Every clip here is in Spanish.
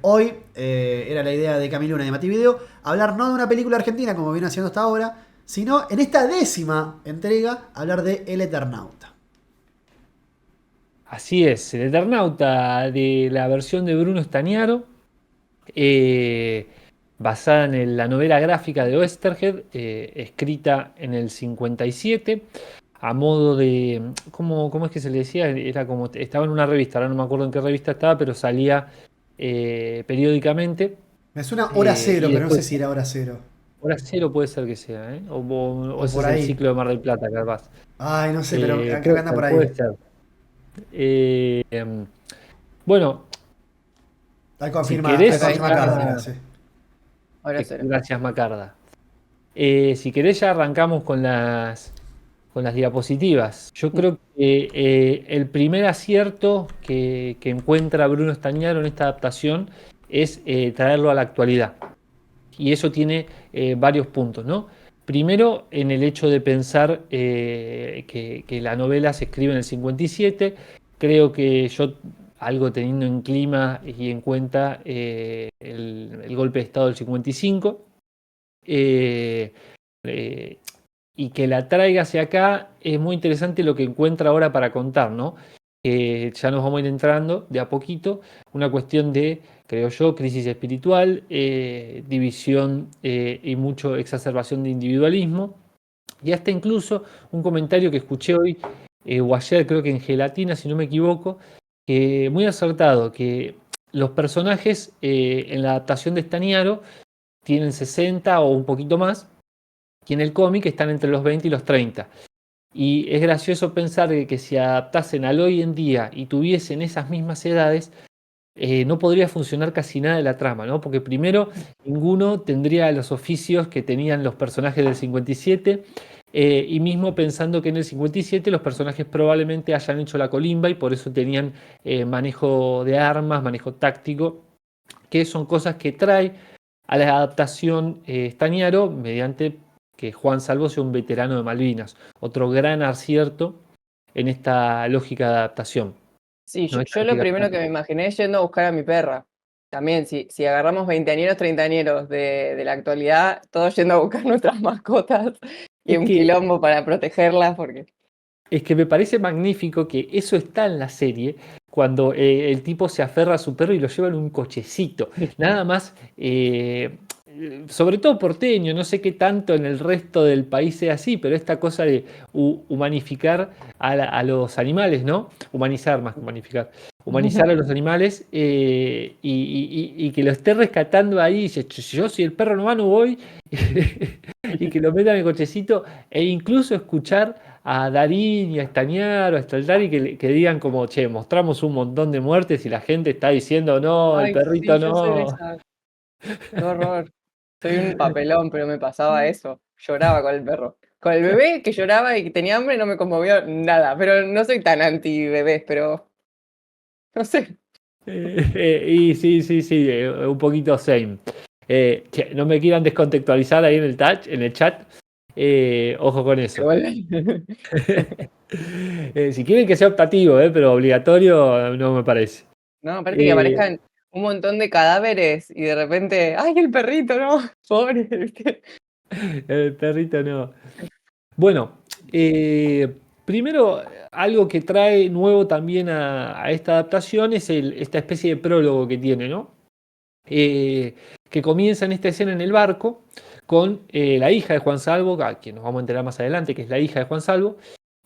Hoy era la idea de Camilo Luna y de Mati Video hablar no de una película argentina como viene haciendo hasta ahora, sino en esta décima entrega hablar de El Eternauta. Así es, el Eternauta de la versión de Bruno Estañaro, eh, basada en la novela gráfica de Oesterheld, escrita en el 57, a modo de, ¿cómo es que se le decía? Era como, estaba en una revista, ahora no me acuerdo en qué revista estaba, pero salía periódicamente, Me suena Hora Cero, y pero no sé después, si era Hora Cero. Hora cero puede ser que sea, ¿eh? O O ese por es el ahí. ciclo de Mar del Plata, capaz. Ay, no sé, pero creo que Puede anda por ser, ahí. puede ser. Eh, em, bueno, si Ahí querés Ok, confirma Carda, mirá, ya... sí. ahora cero. Gracias, Macarda. Si querés ya arrancamos con las diapositivas. Yo creo que el primer acierto que encuentra Bruno Estañaro en esta adaptación es traerlo a la actualidad. Y eso tiene varios puntos, ¿no? Primero, en el hecho de pensar que la novela se escribe en el 57. Creo que yo, algo teniendo en clima y en cuenta el golpe de Estado del 55, eh, eh, y que la traiga hacia acá, es muy interesante lo que encuentra ahora para contar, ¿no? Ya nos vamos a ir entrando de a poquito, una cuestión de, creo yo, crisis espiritual, división y mucho exacerbación de individualismo, y hasta incluso un comentario que escuché hoy, o ayer creo que en Gelatina, si no me equivoco, que muy acertado, que los personajes en la adaptación de Staniaro tienen 60 o un poquito más, y en el cómic están entre los 20 y los 30. Y es gracioso pensar que si adaptasen al hoy en día y tuviesen esas mismas edades, no podría funcionar casi nada de la trama, ¿no? Porque primero, ninguno tendría los oficios que tenían los personajes del 57, y mismo pensando que en el 57 los personajes probablemente hayan hecho la colimba y por eso tenían manejo de armas, manejo táctico, que son cosas que trae a la adaptación Stañaro mediante que Juan Salvo sea un veterano de Malvinas. Otro gran acierto en esta lógica de adaptación. Sí, ¿No? Esta yo lo lógica primero que me imaginé es yendo a buscar a mi perra. También, si agarramos veinteañeros, treintañeros de la actualidad, todos yendo a buscar nuestras mascotas y es un que, quilombo para protegerlas, porque es que me parece magnífico que eso está en la serie cuando el tipo se aferra a su perro y lo lleva en un cochecito. Nada más, sobre todo porteño, no sé qué tanto en el resto del país sea así, pero esta cosa de humanificar a los animales, ¿no? Humanizar más que humanificar. Humanizar a los animales, y que lo esté rescatando ahí. Dice, yo si el perro no va, no voy. Y que lo metan en el cochecito e incluso escuchar a Darín y a Estañar o a Staldari que digan como, che, mostramos un montón de muertes y la gente está diciendo, no, el ay, sí, perrito yo soy de no. esa. Qué horror. Soy un papelón, pero me pasaba eso. Lloraba con el perro. Con el bebé que lloraba y que tenía hambre no me conmovió nada, pero no soy tan anti bebés, pero no sé. Y sí, sí, sí, un poquito same. Che, no me quieran descontextualizar ahí en el chat. Ojo con eso. Igual. Si quieren que sea optativo, pero obligatorio no me parece. No, aparte que Eh, aparezcan un montón de cadáveres y de repente, ¡ay, el perrito, no! Pobre, ¿viste? el perrito no. Bueno, primero, algo que trae nuevo también a esta adaptación es esta especie de prólogo que tiene, ¿no? Eh, que comienza en esta escena en el barco con la hija de Juan Salvo, a quien nos vamos a enterar más adelante, que es la hija de Juan Salvo.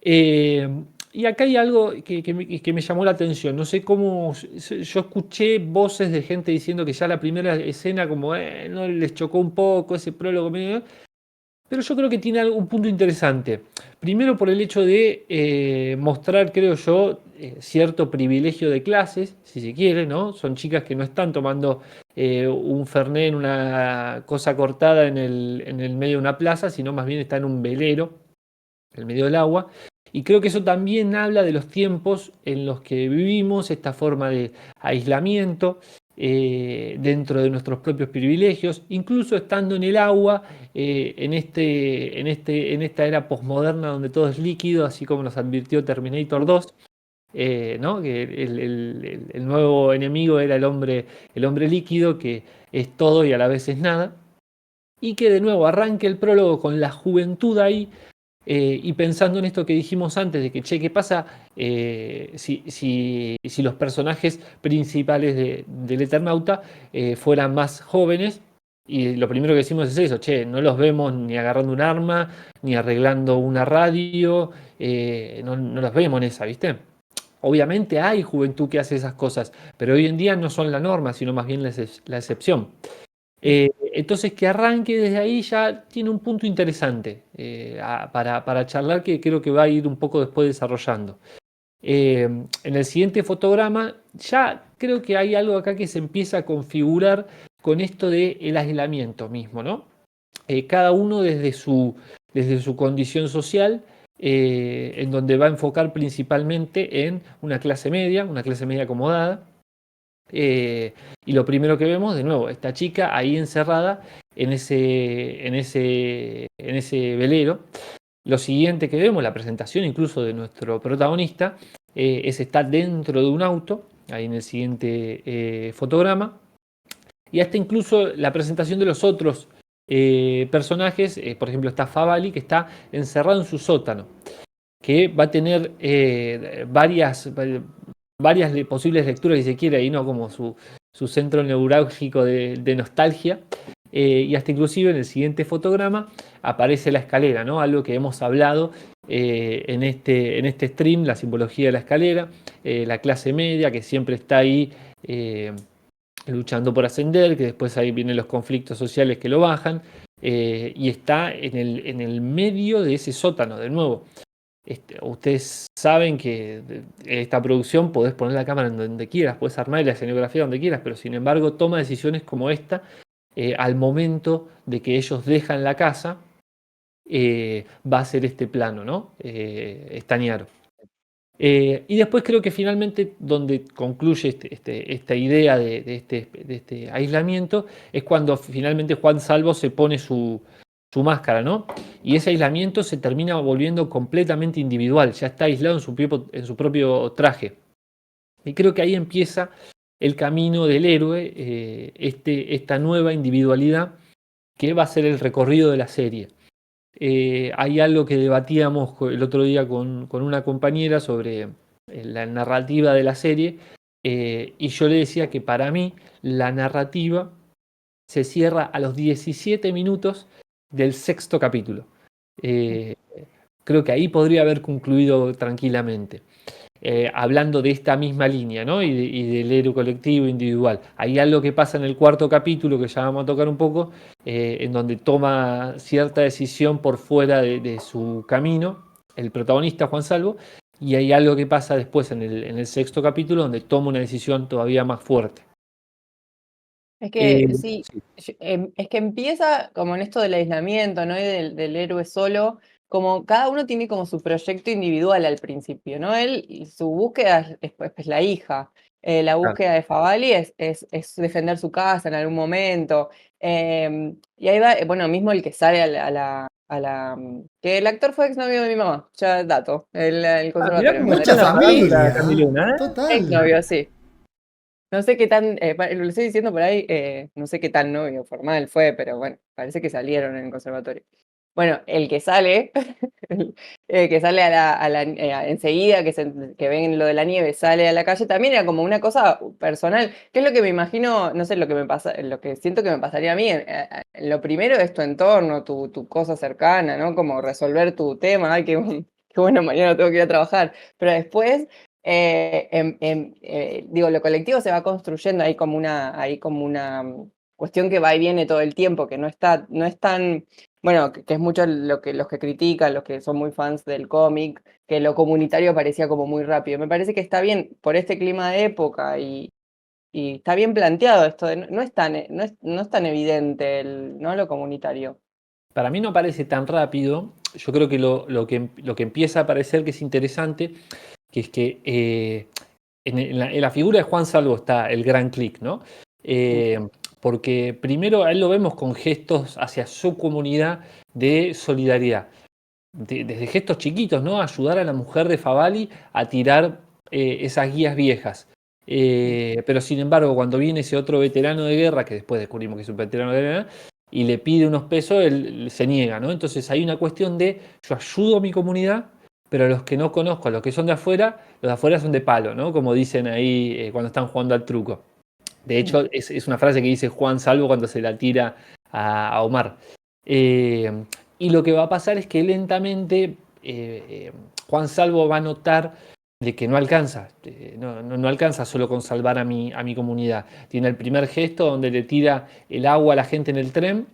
Eh, y acá hay algo que me llamó la atención. No sé cómo. Yo escuché voces de gente diciendo que ya la primera escena, como no les chocó un poco ese prólogo, pero yo creo que tiene un punto interesante. Primero por el hecho de mostrar, creo yo, cierto privilegio de clases, si se quiere, ¿no? Son chicas que no están tomando un fernet en una cosa cortada en el medio de una plaza, sino más bien están en un velero, en el medio del agua. Y creo que eso también habla de los tiempos en los que vivimos, esta forma de aislamiento dentro de nuestros propios privilegios, incluso estando en el agua, en esta era posmoderna donde todo es líquido, así como nos advirtió Terminator 2. ¿no? Que el nuevo enemigo era el hombre líquido, que es todo y a la vez es nada. Y que de nuevo arranque el prólogo con la juventud ahí, y pensando en esto que dijimos antes, de que, che, ¿qué pasa si los personajes principales del Eternauta fueran más jóvenes? Y lo primero que decimos es eso, che, no los vemos ni agarrando un arma, ni arreglando una radio, no los vemos en esa, ¿viste? Obviamente hay juventud que hace esas cosas, pero hoy en día no son la norma, sino más bien la excepción. Entonces, que arranque desde ahí ya tiene un punto interesante para charlar, que creo que va a ir un poco después desarrollando. En el siguiente fotograma ya creo que hay algo acá que se empieza a configurar con esto del aislamiento mismo, ¿no? Cada uno desde su condición social, en donde va a enfocar principalmente en una clase media acomodada. Y lo primero que vemos, de nuevo, esta chica ahí encerrada en ese velero. Lo siguiente que vemos, la presentación incluso de nuestro protagonista, es estar dentro de un auto, ahí en el siguiente fotograma. Y hasta incluso la presentación de los otros personajes, por ejemplo está Favali, que está encerrado en su sótano, que va a tener varias posibles lecturas, si se quiere, ahí, ¿no? Como su centro neurálgico de nostalgia. Y hasta inclusive en el siguiente fotograma aparece la escalera, ¿no? Algo que hemos hablado en este stream, la simbología de la escalera, la clase media que siempre está ahí luchando por ascender, que después ahí vienen los conflictos sociales que lo bajan, y está en el medio de ese sótano, de nuevo. Ustedes saben que esta producción podés poner la cámara en donde quieras, podés armar la escenografía donde quieras, pero sin embargo toma decisiones como esta al momento de que ellos dejan la casa. Va a ser este plano, ¿no? Estañaro. Y después creo que finalmente donde concluye esta idea de este aislamiento es cuando finalmente Juan Salvo se pone su máscara, ¿no? Y ese aislamiento se termina volviendo completamente individual, ya está aislado en su propio traje. Y creo que ahí empieza el camino del héroe, esta nueva individualidad que va a ser el recorrido de la serie. Hay algo que debatíamos el otro día con una compañera sobre la narrativa de la serie, y yo le decía que para mí la narrativa se cierra a los 17 minutos del sexto capítulo. Creo que ahí podría haber concluido tranquilamente. Hablando de esta misma línea, ¿no? y del héroe colectivo individual. Hay algo que pasa en el cuarto capítulo que ya vamos a tocar un poco, en donde toma cierta decisión por fuera de su camino el protagonista Juan Salvo, y hay algo que pasa después en el sexto capítulo donde toma una decisión todavía más fuerte. Es que sí, Sí. es que empieza como en esto del aislamiento, ¿no? Y del héroe solo, como cada uno tiene como su proyecto individual al principio, ¿no? Y su búsqueda es la hija. La búsqueda de Favali es defender su casa en algún momento. Y ahí va, bueno, mismo el que sale que el actor fue exnovio de mi mamá, ya dato, el conservatorio. Mirá, Mucha familia. Camiluna, Total. Exnovio, sí. No sé qué tan, lo estoy diciendo por ahí, no sé qué tan novio formal fue, pero bueno, parece que salieron en el conservatorio. Bueno, el que sale, que sale enseguida, que ven lo de la nieve, sale a la calle, también era como una cosa personal, que es lo que me imagino, no sé, lo que me pasa, lo que siento que me pasaría a mí. Lo primero es tu entorno, tu cosa cercana, ¿no? Como resolver tu tema, ay, qué bueno, mañana tengo que ir a trabajar. Pero después digo, lo colectivo se va construyendo hay como una cuestión que va y viene todo el tiempo, que no es tan, bueno, que es mucho lo que los que critican, los que son muy fans del cómic, que lo comunitario parecía como muy rápido. Me parece que está bien por este clima de época y está bien planteado esto, no es tan evidente ¿no? Lo comunitario. Para mí no parece tan rápido. Yo creo que lo que empieza a parecer que es interesante, que es que en la figura de Juan Salvo está el gran clic, ¿no? Porque primero a él lo vemos con gestos hacia su comunidad de solidaridad. Desde gestos chiquitos, ¿no? Ayudar a la mujer de Favali a tirar esas guías viejas. Pero sin embargo, cuando viene ese otro veterano de guerra, que después descubrimos que es un veterano de guerra, y le pide unos pesos, él se niega, ¿no? Entonces hay una cuestión de yo ayudo a mi comunidad, pero a los que no conozco, a los que son de afuera, los de afuera son de palo, ¿no? Como dicen ahí cuando están jugando al truco. De hecho, es una frase que dice Juan Salvo cuando se la tira a Omar. Y lo que va a pasar es que lentamente Juan Salvo va a notar de que no alcanza, no alcanza solo con salvar a mi comunidad. Tiene el primer gesto donde le tira el agua a la gente en el tren,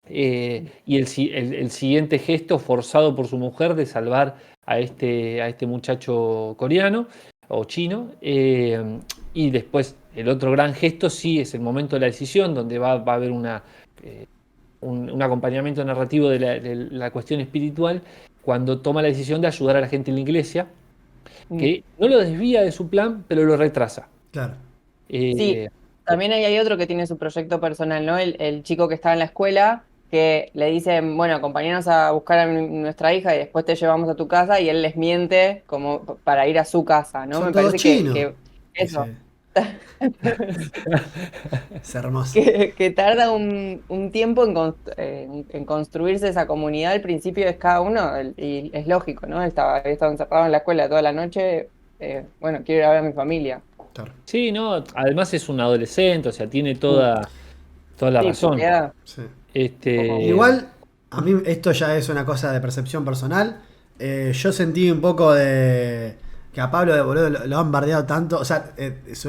y el siguiente gesto forzado por su mujer de salvar a este muchacho coreano o chino. Y después el otro gran gesto sí es el momento de la decisión, donde va a haber un acompañamiento narrativo de la cuestión espiritual, cuando toma la decisión de ayudar a la gente en la iglesia, que no lo desvía de su plan, pero lo retrasa. Claro. Sí, también hay otro que tiene su proyecto personal, ¿no? El chico que está en la escuela, que le dicen, bueno, acompáñanos a buscar a nuestra hija y después te llevamos a tu casa, y él les miente como para ir a su casa, ¿no? Son Me todos parece chinos. que eso. Dice. Es hermoso. Que tarda un tiempo en construirse esa comunidad. Al principio es cada uno, y es lógico, ¿no? Había estado encerrado en la escuela toda la noche. Bueno, quiero ir a ver a mi familia. Claro. Sí, no, además es un adolescente, o sea, tiene toda la Sí, razón. puteada. Sí. Igual, Igual, a mí esto ya es una cosa de percepción personal. Yo sentí un poco de que a Pablo de boludo lo han bardeado tanto. O sea,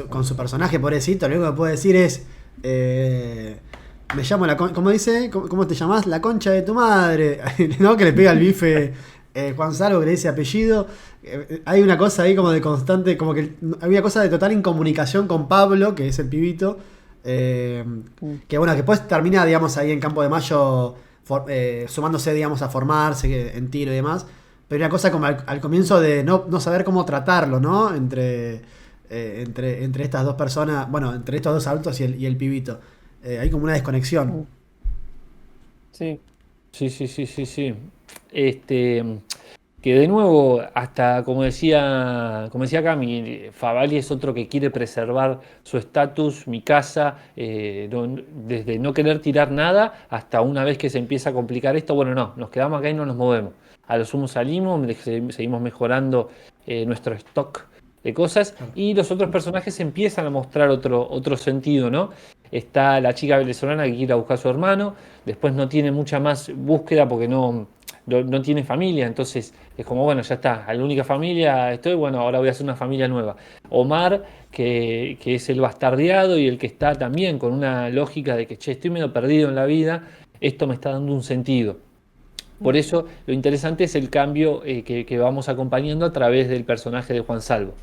con su personaje pobrecito, lo único que puedo decir es. Me llamo ¿cómo dice? ¿Cómo te llamás? La concha de tu madre. ¿No? Que le pega el bife Juan Salvo, que le dice apellido. Hay una cosa ahí como de constante. Como que hay una cosa de total incomunicación con Pablo, que es el pibito. Que bueno, que después termina, digamos, ahí en Campo de Mayo sumándose, digamos, a formarse en tiro y demás. Pero una cosa como al comienzo de no saber cómo tratarlo, ¿no? Entre estas dos personas, bueno, entre estos dos adultos y el pibito. Hay como una desconexión. Sí. sí. Que de nuevo, hasta como decía Cami, Favali es otro que quiere preservar su estatus, mi casa, desde no querer tirar nada hasta una vez que se empieza a complicar esto, bueno, no, nos quedamos acá y no nos movemos. A lo sumo salimos, seguimos mejorando nuestro stock de cosas, y los otros personajes empiezan a mostrar otro sentido, ¿no? Está la chica venezolana que quiere ir a buscar a su hermano, después no tiene mucha más búsqueda porque no tiene familia, entonces es como, bueno, ya está, a la única familia estoy, bueno, ahora voy a hacer una familia nueva. Omar, que es el bastardeado y el que está también con una lógica de que, che, estoy medio perdido en la vida, esto me está dando un sentido. Por eso lo interesante es el cambio que vamos acompañando a través del personaje de Juan Salvo.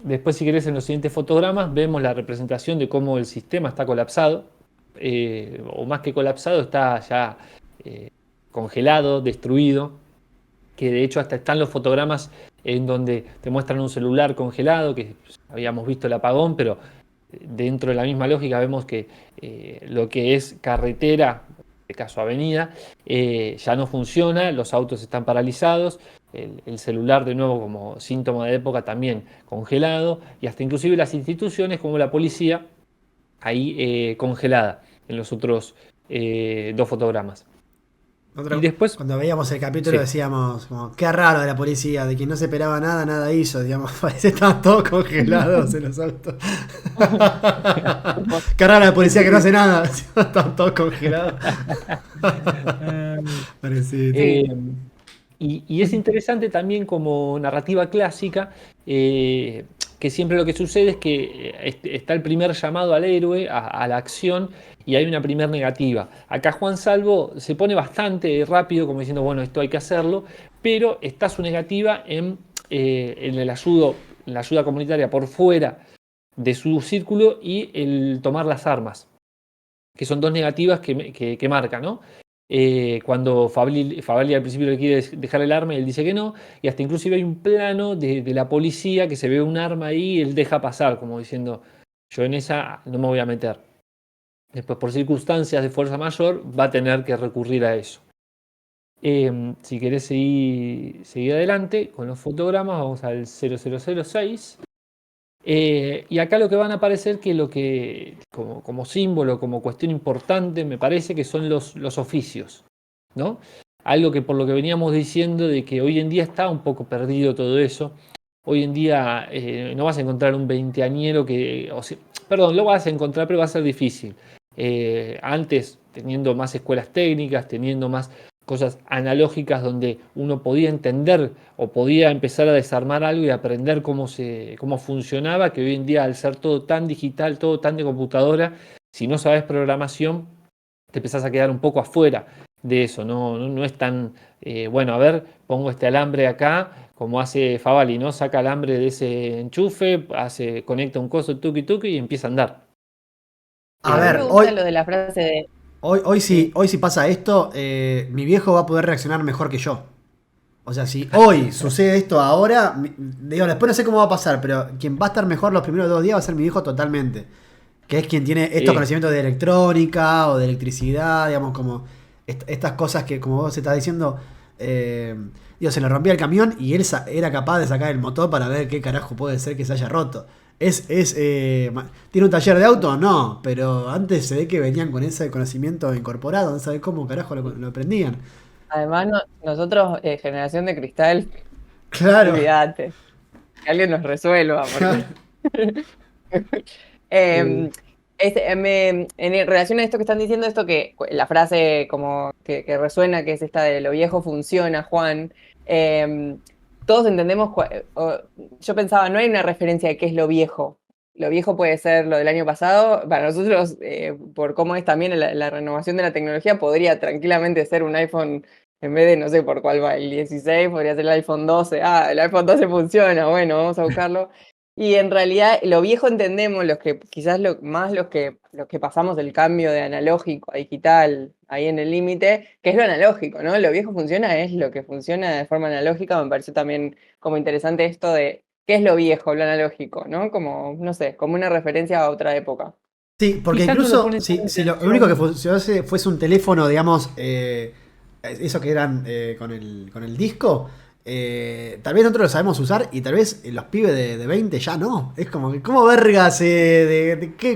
Después, si querés, en los siguientes fotogramas vemos la representación de cómo el sistema está colapsado, o más que colapsado, está ya congelado, destruido, que de hecho hasta están los fotogramas en donde te muestran un celular congelado, que habíamos visto el apagón, pero dentro de la misma lógica vemos que lo que es carretera, en este caso avenida, ya no funciona, los autos están paralizados, el celular de nuevo como síntoma de época también congelado, y hasta inclusive las instituciones como la policía ahí congelada en los otros dos fotogramas. Y después, cuando veíamos el capítulo decíamos como, qué raro de la policía, de que no se esperaba nada, nada hizo, digamos, parece que estaban todos congelados en los autos. Qué raro la policía que no hace nada, estaban todos congelados. Y es interesante también como narrativa clásica, que siempre lo que sucede es que está el primer llamado al héroe, a la acción, y hay una primera negativa. Acá Juan Salvo se pone bastante rápido, como diciendo, bueno, esto hay que hacerlo, pero está su negativa en la ayuda comunitaria por fuera de su círculo y el tomar las armas, que son dos negativas que marca, ¿no? Cuando Favali al principio le quiere dejar el arma y él dice que no, y hasta inclusive hay un plano de la policía que se ve un arma ahí y él deja pasar, como diciendo, yo en esa no me voy a meter. Después, por circunstancias de fuerza mayor, va a tener que recurrir a eso. Si querés seguir adelante con los fotogramas, vamos al 0006. Y acá lo que van a aparecer como símbolo, como cuestión importante, me parece que son los oficios, ¿no? Algo que por lo que veníamos diciendo de que hoy en día está un poco perdido todo eso. Hoy en día no vas a encontrar un veinteañero perdón, lo vas a encontrar, pero va a ser difícil. Antes, teniendo más escuelas técnicas, teniendo más cosas analógicas donde uno podía entender o podía empezar a desarmar algo y aprender cómo funcionaba, que hoy en día al ser todo tan digital, todo tan de computadora, si no sabes programación, te empezás a quedar un poco afuera de eso, no es tan, bueno, a ver, pongo este alambre acá, como hace Favali, ¿no? Saca alambre de ese enchufe, conecta un coso, tuki tuki y empieza a andar. A A mí me ver, hoy, gusta lo de la frase de... sí, Sí, hoy si pasa esto, mi viejo va a poder reaccionar mejor que yo. O sea, si hoy sucede esto ahora, digo, después no sé cómo va a pasar, pero quien va a estar mejor los primeros 2 días va a ser mi viejo totalmente. Que es quien tiene estos Sí, conocimientos de electrónica o de electricidad, digamos, como estas cosas que, como vos estás diciendo, eh, digo, se le rompía el camión y él era capaz de sacar el motor para ver qué carajo puede ser que se haya roto. ¿Tiene un taller de auto? No, pero antes se ve que venían con ese conocimiento incorporado, no sabes cómo carajo lo aprendían. además nosotros, generación de cristal, Claro. olvídate, que alguien nos resuelva, porque... Eh, Em, en relación a esto que están diciendo, esto que la frase como que resuena, que es esta de lo viejo funciona, Juan, todos entendemos, yo pensaba, no hay una referencia de qué es lo viejo. Lo viejo puede ser lo del año pasado. Para nosotros, por cómo es también la renovación de la tecnología, podría tranquilamente ser un iPhone, en vez de, no sé por cuál va, el 16, podría ser el iPhone 12. Ah, el iPhone 12 funciona, bueno, vamos a buscarlo. Y en realidad lo viejo entendemos, los que quizás los que pasamos el cambio de analógico a digital ahí en el límite, que es lo analógico, ¿no? Lo viejo funciona, es lo que funciona de forma analógica. Me pareció también como interesante esto de qué es lo viejo, lo analógico, ¿no? Como, no sé, como una referencia a otra época. Sí, porque quizás no lo incluso ponen tan en si lo único que tensión. funcionase fuese un teléfono, digamos, eso que eran con el disco, tal vez nosotros lo sabemos usar y tal vez los pibes de 20 ya no. Es como que, ¿cómo vergas?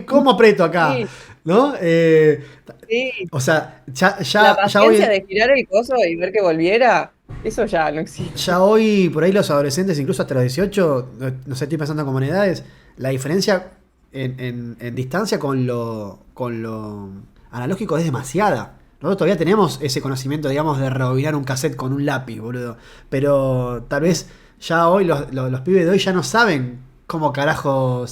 ¿Cómo aprieto acá? Sí, ¿No? sí. O sea, La ya paciencia hoy, de girar el coso y ver que volviera, eso ya no existe. ya hoy, por ahí los adolescentes, incluso hasta los 18 no sé, estoy pensando como en edades, la diferencia en distancia con lo analógico es demasiada. Nosotros todavía tenemos ese conocimiento, digamos, de rebobinar un cassette con un lápiz, boludo. Pero tal vez ya hoy los pibes de hoy ya no saben cómo carajo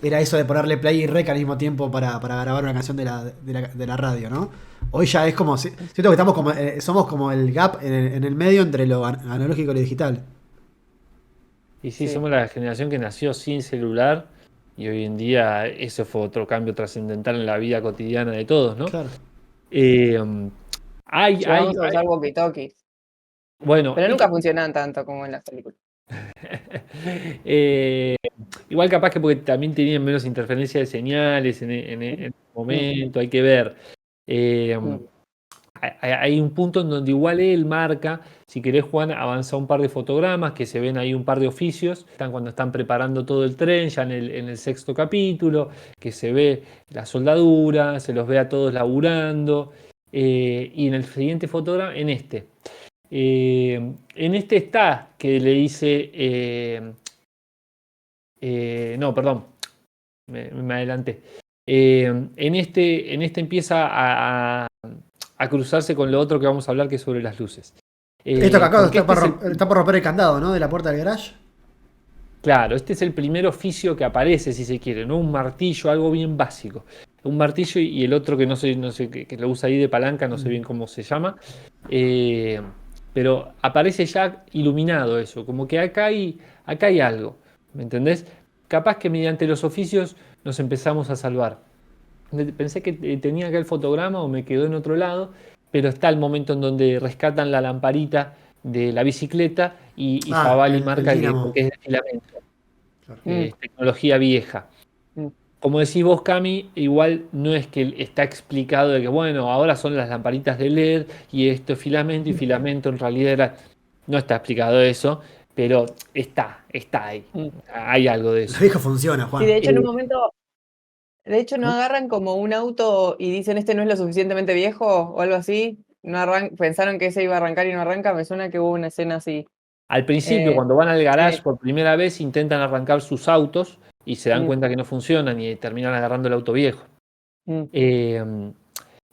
era eso de ponerle play y rec al mismo tiempo para grabar una canción de la radio, ¿no? Hoy ya es como, siento que estamos como, somos como el gap en el medio entre lo analógico y lo digital. Y sí, Sí. somos la generación que nació sin celular y hoy en día eso fue otro cambio trascendental en la vida cotidiana de todos, ¿no? Claro. Eh, Llegamos a usar walkie-talkies, bueno, pero nunca funcionaban tanto como en las películas. eh, igual capaz que porque también tenían menos interferencia de señales en el Mm, momento, hay que ver. Eh, mm. hay un punto en donde igual él marca, si querés Juan, avanza un par de fotogramas que se ven ahí un par de oficios, están cuando están preparando todo el tren, ya en el sexto capítulo, que se ve la soldadura, se los ve a todos laburando, y en el siguiente fotograma, en este está que le dice, no, perdón, me adelanté. En este empieza a cruzarse con lo otro que vamos a hablar, que es sobre las luces. Esto que acá Porque está este por, es el, está por romper el candado, ¿no? De la puerta del garage. claro, este es el primer oficio que aparece, si se quiere, ¿no? Un martillo, algo bien básico. Un martillo y el otro que no sé, que lo usa ahí de palanca, no sé bien cómo se llama. Eh, pero aparece ya iluminado eso, como que acá hay algo, ¿me entendés? Capaz que mediante los oficios nos empezamos a salvar. Pensé que tenía acá el fotograma o me quedó en otro lado, pero está el momento en donde rescatan la lamparita de la bicicleta y Ah, Favali el marca que dínamo. porque es de filamento, Mm, tecnología vieja. mm. como decís vos, Cami, igual no es que está explicado de que, bueno, ahora son las lamparitas de LED y esto es filamento y filamento en realidad era... No está explicado eso, pero está ahí. Mm. Hay algo de La eso. vieja funciona, Sí, Juan. de hecho, en un Eh, momento, de hecho, no agarran como un auto y dicen este no es lo suficientemente viejo o algo así. No pensaron que ese iba a arrancar y no arranca. Me suena que hubo una escena así. Al principio, Eh, cuando van al garage sí. por primera vez, intentan arrancar sus autos y se dan Mm, cuenta que no funcionan y terminan agarrando el auto viejo. mm, Eh,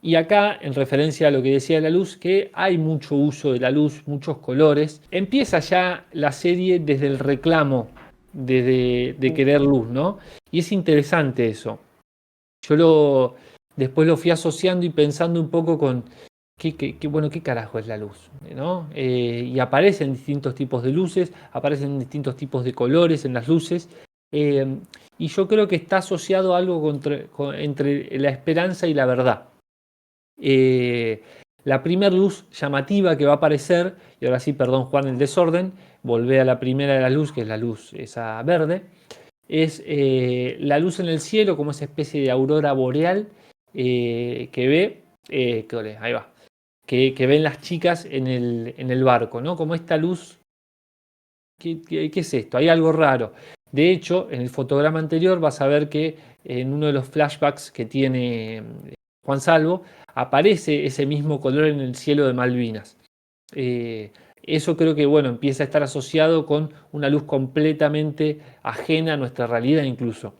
y acá, en referencia a lo que decía la luz, que hay mucho uso de la luz, muchos colores. Empieza ya la serie desde el reclamo de mm. querer luz, ¿no? Y es interesante eso. Después lo fui asociando y pensando un poco con bueno, qué carajo es la luz, ¿no? Y aparecen distintos tipos de luces, aparecen distintos tipos de colores en las luces. eh, y yo creo que está asociado a algo entre la esperanza y la verdad. Eh, la primer luz llamativa que va a aparecer, y ahora sí, perdón Juan, el desorden, volvé a la primera de la luz, que es la luz esa verde, es la luz en el cielo como esa especie de aurora boreal que ve, ahí va, que ven las chicas en el barco, ¿no? Como esta luz, ¿qué es esto? Hay algo raro. De hecho, en el fotograma anterior vas a ver que en uno de los flashbacks que tiene Juan Salvo, aparece ese mismo color en el cielo de Malvinas. Eso creo que, bueno, empieza a estar asociado con una luz completamente ajena a nuestra realidad incluso.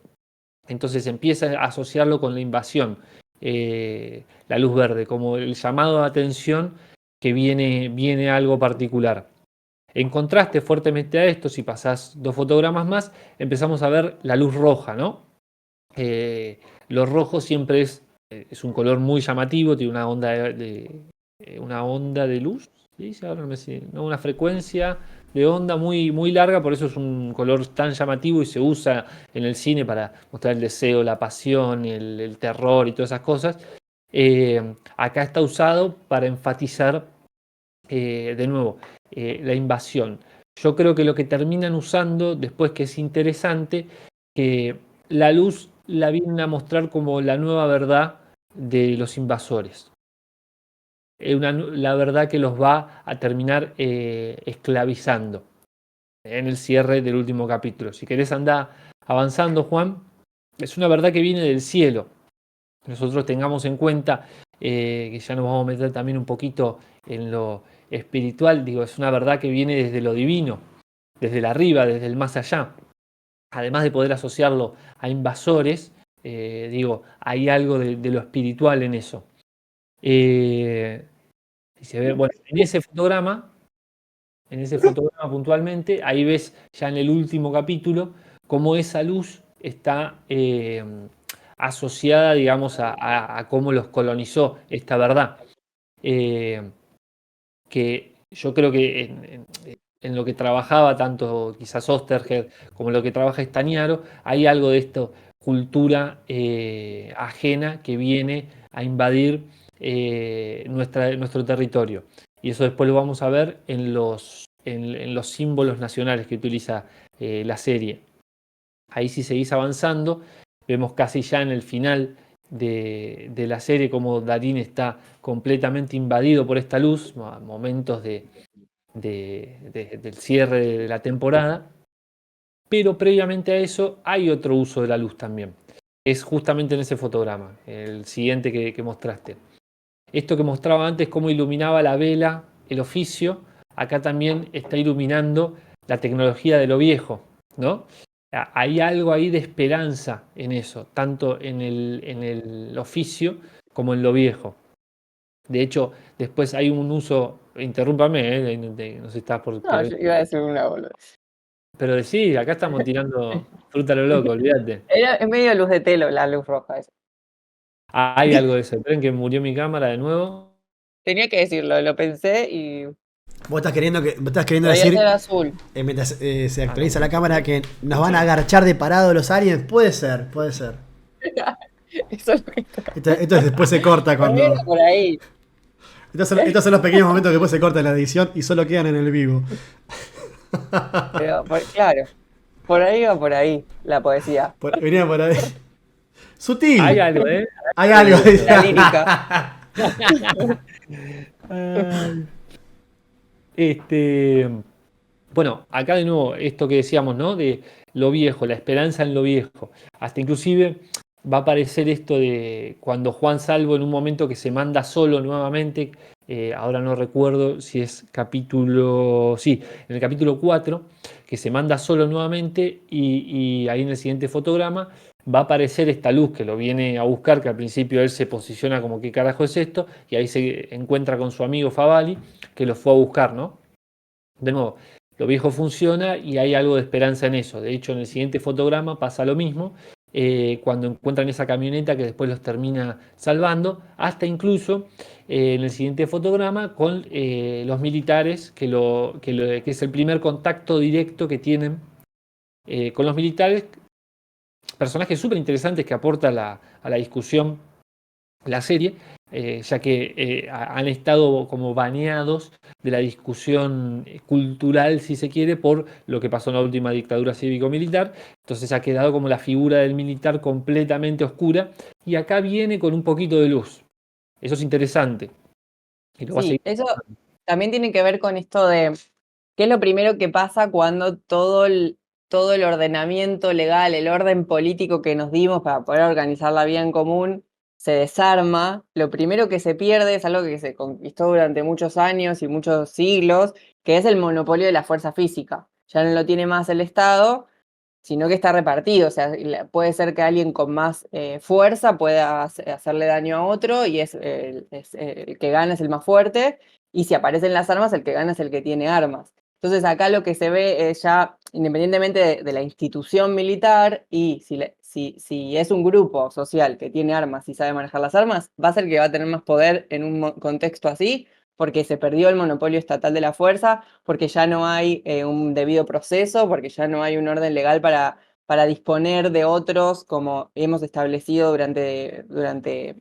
Entonces empieza a asociarlo con la invasión, la luz verde, como el llamado de atención que viene algo particular. En contraste fuertemente a esto, si pasás 2 fotogramas más, empezamos a ver la luz roja, ¿no? Lo rojo siempre es un color muy llamativo, tiene una onda de luz, ¿sí? Ahora no me sé, ¿no? Una frecuencia de onda muy, muy larga, por eso es un color tan llamativo y se usa en el cine para mostrar el deseo, la pasión, el terror y todas esas cosas. Acá está usado para enfatizar de nuevo la invasión. Yo creo que lo que terminan usando después, que es interesante, que la luz la vienen a mostrar como la nueva verdad de los invasores. La verdad que los va a terminar esclavizando en el cierre del último capítulo. Si querés andar avanzando, Juan, es una verdad que viene del cielo. Nosotros tengamos en cuenta que ya nos vamos a meter también un poquito en lo espiritual, digo, es una verdad que viene desde lo divino, desde el arriba, desde el más allá. Además de poder asociarlo a invasores, digo, hay algo de lo espiritual en eso. Si se ve, bueno, en ese fotograma puntualmente, ahí ves ya en el último capítulo cómo esa luz está asociada, digamos, a cómo los colonizó esta verdad. Que yo creo que en lo que trabajaba tanto quizás Osterheld como lo que trabaja Stagnaro, hay algo de esta cultura ajena que viene a invadir nuestro territorio. Y eso después lo vamos a ver en los símbolos nacionales que utiliza la serie. Ahí si seguís avanzando, vemos casi ya en el final de la serie como Darín está completamente invadido por esta luz, a momentos del cierre de la temporada. Pero previamente a eso hay otro uso de la luz también. Es justamente en ese fotograma, el siguiente que mostraste. Esto que mostraba antes, cómo iluminaba la vela, el oficio, acá también está iluminando la tecnología de lo viejo, ¿no? Hay algo ahí de esperanza en eso, tanto en el oficio como en lo viejo. De hecho, después hay un uso, interrúmpame, no sé si estás por No, querer. yo iba a decir una boluda. Pero sí, acá estamos tirando fruta a lo loco, olvídate. Es medio luz de telo la luz roja esa. Hay algo de eso. Esperen que murió mi cámara de nuevo. Tenía que decirlo, lo pensé y Vos estás queriendo podía decir, ser azul. mientras se actualiza no. la cámara, que nos van a agarchar de parado los aliens. Puede ser, puede ser. Eso es lo que Esto después se corta por ahí cuando. era por ahí. Estos son los pequeños momentos que después se corta en la edición y solo quedan en el vivo. Pero claro, por ahí va por ahí la poesía. Venía por ahí. Sutil. Hay algo, ¿eh? Hay algo. La lírica. Ay. Este, bueno, acá de nuevo, esto que decíamos, ¿no? De lo viejo, la esperanza en lo viejo. Hasta inclusive va a aparecer esto de cuando Juan Salvo en un momento que se manda solo nuevamente, ahora no recuerdo si es capítulo, sí, en el capítulo 4, que se manda solo nuevamente y ahí en el siguiente fotograma va a aparecer esta luz que lo viene a buscar, que al principio él se posiciona como qué carajo es esto, y ahí se encuentra con su amigo Favali, que lo fue a buscar, ¿no? De nuevo, lo viejo funciona y hay algo de esperanza en eso. De hecho, en el siguiente fotograma pasa lo mismo, cuando encuentran esa camioneta que después los termina salvando, hasta incluso en el siguiente fotograma con los militares, que es el primer contacto directo que tienen con los militares, personajes súper interesantes que aporta a la discusión la serie, ya que han estado como baneados de la discusión cultural, si se quiere, por lo que pasó en la última dictadura cívico-militar. Entonces ha quedado como la figura del militar completamente oscura y acá viene con un poquito de luz. Eso es interesante. Y lo va a Sí, seguir. eso también tiene que ver con esto de qué es lo primero que pasa cuando todo el ordenamiento legal, el orden político que nos dimos para poder organizar la vida en común se desarma. Lo primero que se pierde es algo que se conquistó durante muchos años y muchos siglos, que es el monopolio de la fuerza física. Ya no lo tiene más el Estado, sino que está repartido. O sea, puede ser que alguien con más fuerza pueda hacerle daño a otro y el que gana es el más fuerte. Y si aparecen las armas, el que gana es el que tiene armas. Entonces acá lo que se ve es ya, independientemente de la institución militar, y si es un grupo social que tiene armas y sabe manejar las armas, va a ser que va a tener más poder en un contexto así, porque se perdió el monopolio estatal de la fuerza, porque ya no hay un debido proceso, porque ya no hay un orden legal para disponer de otros como hemos establecido durante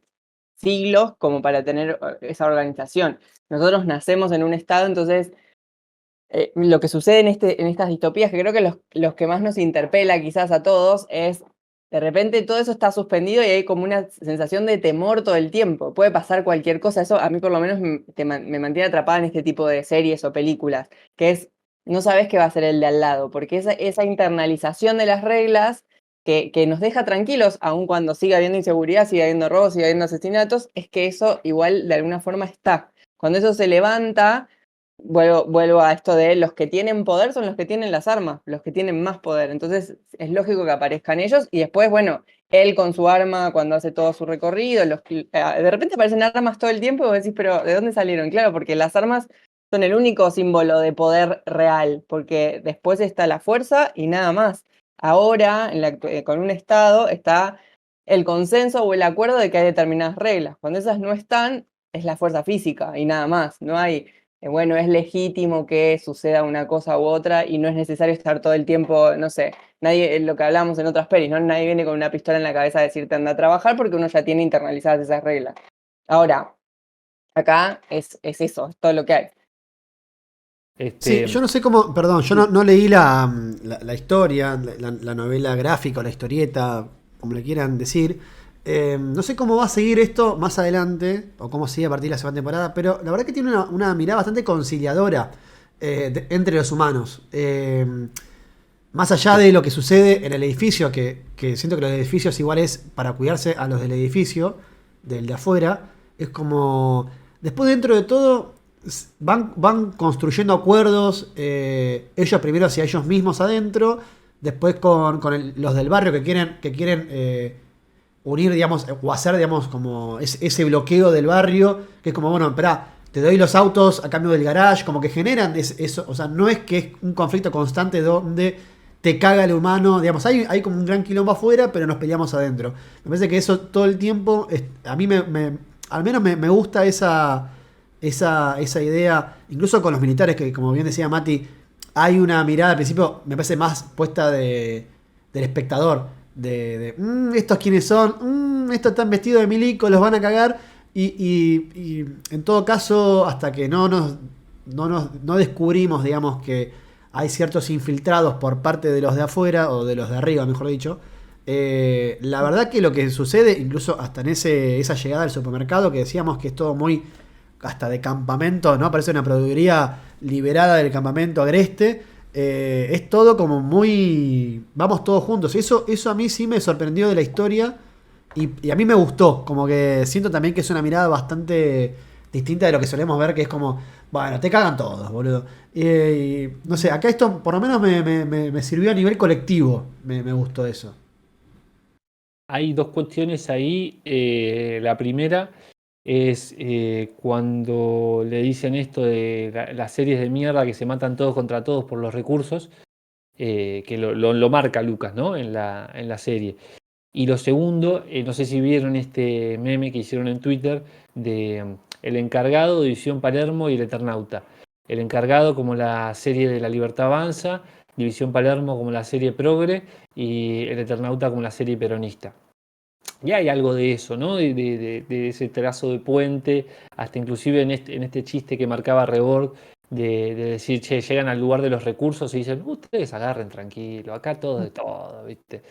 siglos, como para tener esa organización. Nosotros nacemos en un estado, entonces lo que sucede en estas distopías, que creo que los que más nos interpela quizás a todos, es de repente todo eso está suspendido y hay como una sensación de temor todo el tiempo. Puede pasar cualquier cosa, eso a mí por lo menos me mantiene atrapada en este tipo de series o películas, que es, no sabes qué va a ser el de al lado, porque esa internalización de las reglas que nos deja tranquilos, aun cuando siga habiendo inseguridad, siga habiendo robos, siga habiendo asesinatos, es que eso igual de alguna forma está. Cuando eso se levanta. Vuelvo a esto de los que tienen poder son los que tienen las armas, los que tienen más poder. Entonces es lógico que aparezcan ellos y después, bueno, él con su arma cuando hace todo su recorrido, de repente aparecen armas todo el tiempo y vos decís, pero ¿de dónde salieron? Claro, porque las armas son el único símbolo de poder real, porque después está la fuerza y nada más. Ahora, con un Estado, está el consenso o el acuerdo de que hay determinadas reglas. Cuando esas no están, es la fuerza física y nada más. No hay bueno, es legítimo que suceda una cosa u otra y no es necesario estar todo el tiempo, no sé, nadie, lo que hablamos en otras pelis, ¿no? Nadie viene con una pistola en la cabeza a decirte anda a trabajar porque uno ya tiene internalizadas esas reglas. Ahora, acá es eso, es todo lo que hay. Sí, yo no sé cómo, perdón, yo no leí la historia, la novela gráfica o la historieta, como le quieran decir. No sé cómo va a seguir esto más adelante, o cómo sigue a partir de la segunda temporada, pero la verdad que tiene una mirada bastante conciliadora entre los humanos. Más allá de lo que sucede en el edificio, que siento que los edificios igual es para cuidarse a los del edificio, del de afuera, es como, después dentro de todo, van construyendo acuerdos, ellos primero hacia ellos mismos adentro, después con los del barrio que quieren unir, digamos, o hacer, digamos, como ese bloqueo del barrio, que es como, bueno, espera, te doy los autos a cambio del garage, como que generan eso, o sea, no es que es un conflicto constante donde te caga el humano, digamos, hay como un gran quilombo afuera, pero nos peleamos adentro. Me parece que eso todo el tiempo, a mí al menos me gusta esa idea, incluso con los militares, que como bien decía Mati, hay una mirada al principio, me parece más puesta del espectador, estos quiénes son, estos están vestidos de milico, los van a cagar, y en todo caso, hasta que no descubrimos, digamos, que hay ciertos infiltrados por parte de los de afuera, o de los de arriba, mejor dicho, La verdad que lo que sucede, incluso hasta en esa llegada al supermercado, que decíamos que es todo muy hasta de campamento, ¿no? Parece una productoría liberada del campamento agreste. Es todo como muy. Vamos todos juntos. Eso a mí sí me sorprendió de la historia. Y a mí me gustó. Como que siento también que es una mirada bastante distinta de lo que solemos ver, que es como. Bueno, te cagan todos, boludo. No sé, acá esto por lo menos me sirvió a nivel colectivo. Me gustó eso. Hay dos cuestiones ahí. La primera es cuando le dicen esto de las series de mierda que se matan todos contra todos por los recursos, que lo marca Lucas, ¿no? En la serie. Y lo segundo, no sé si vieron este meme que hicieron en Twitter de El Encargado, División Palermo y El Eternauta. El Encargado como la serie de La Libertad Avanza, División Palermo como la serie progre y El Eternauta como la serie peronista. Y hay algo de eso, ¿no? De ese trazo de puente, hasta inclusive en este chiste que marcaba Rebord, de decir, che, llegan al lugar de los recursos y dicen, ustedes agarren tranquilo, acá todo de todo, ¿viste?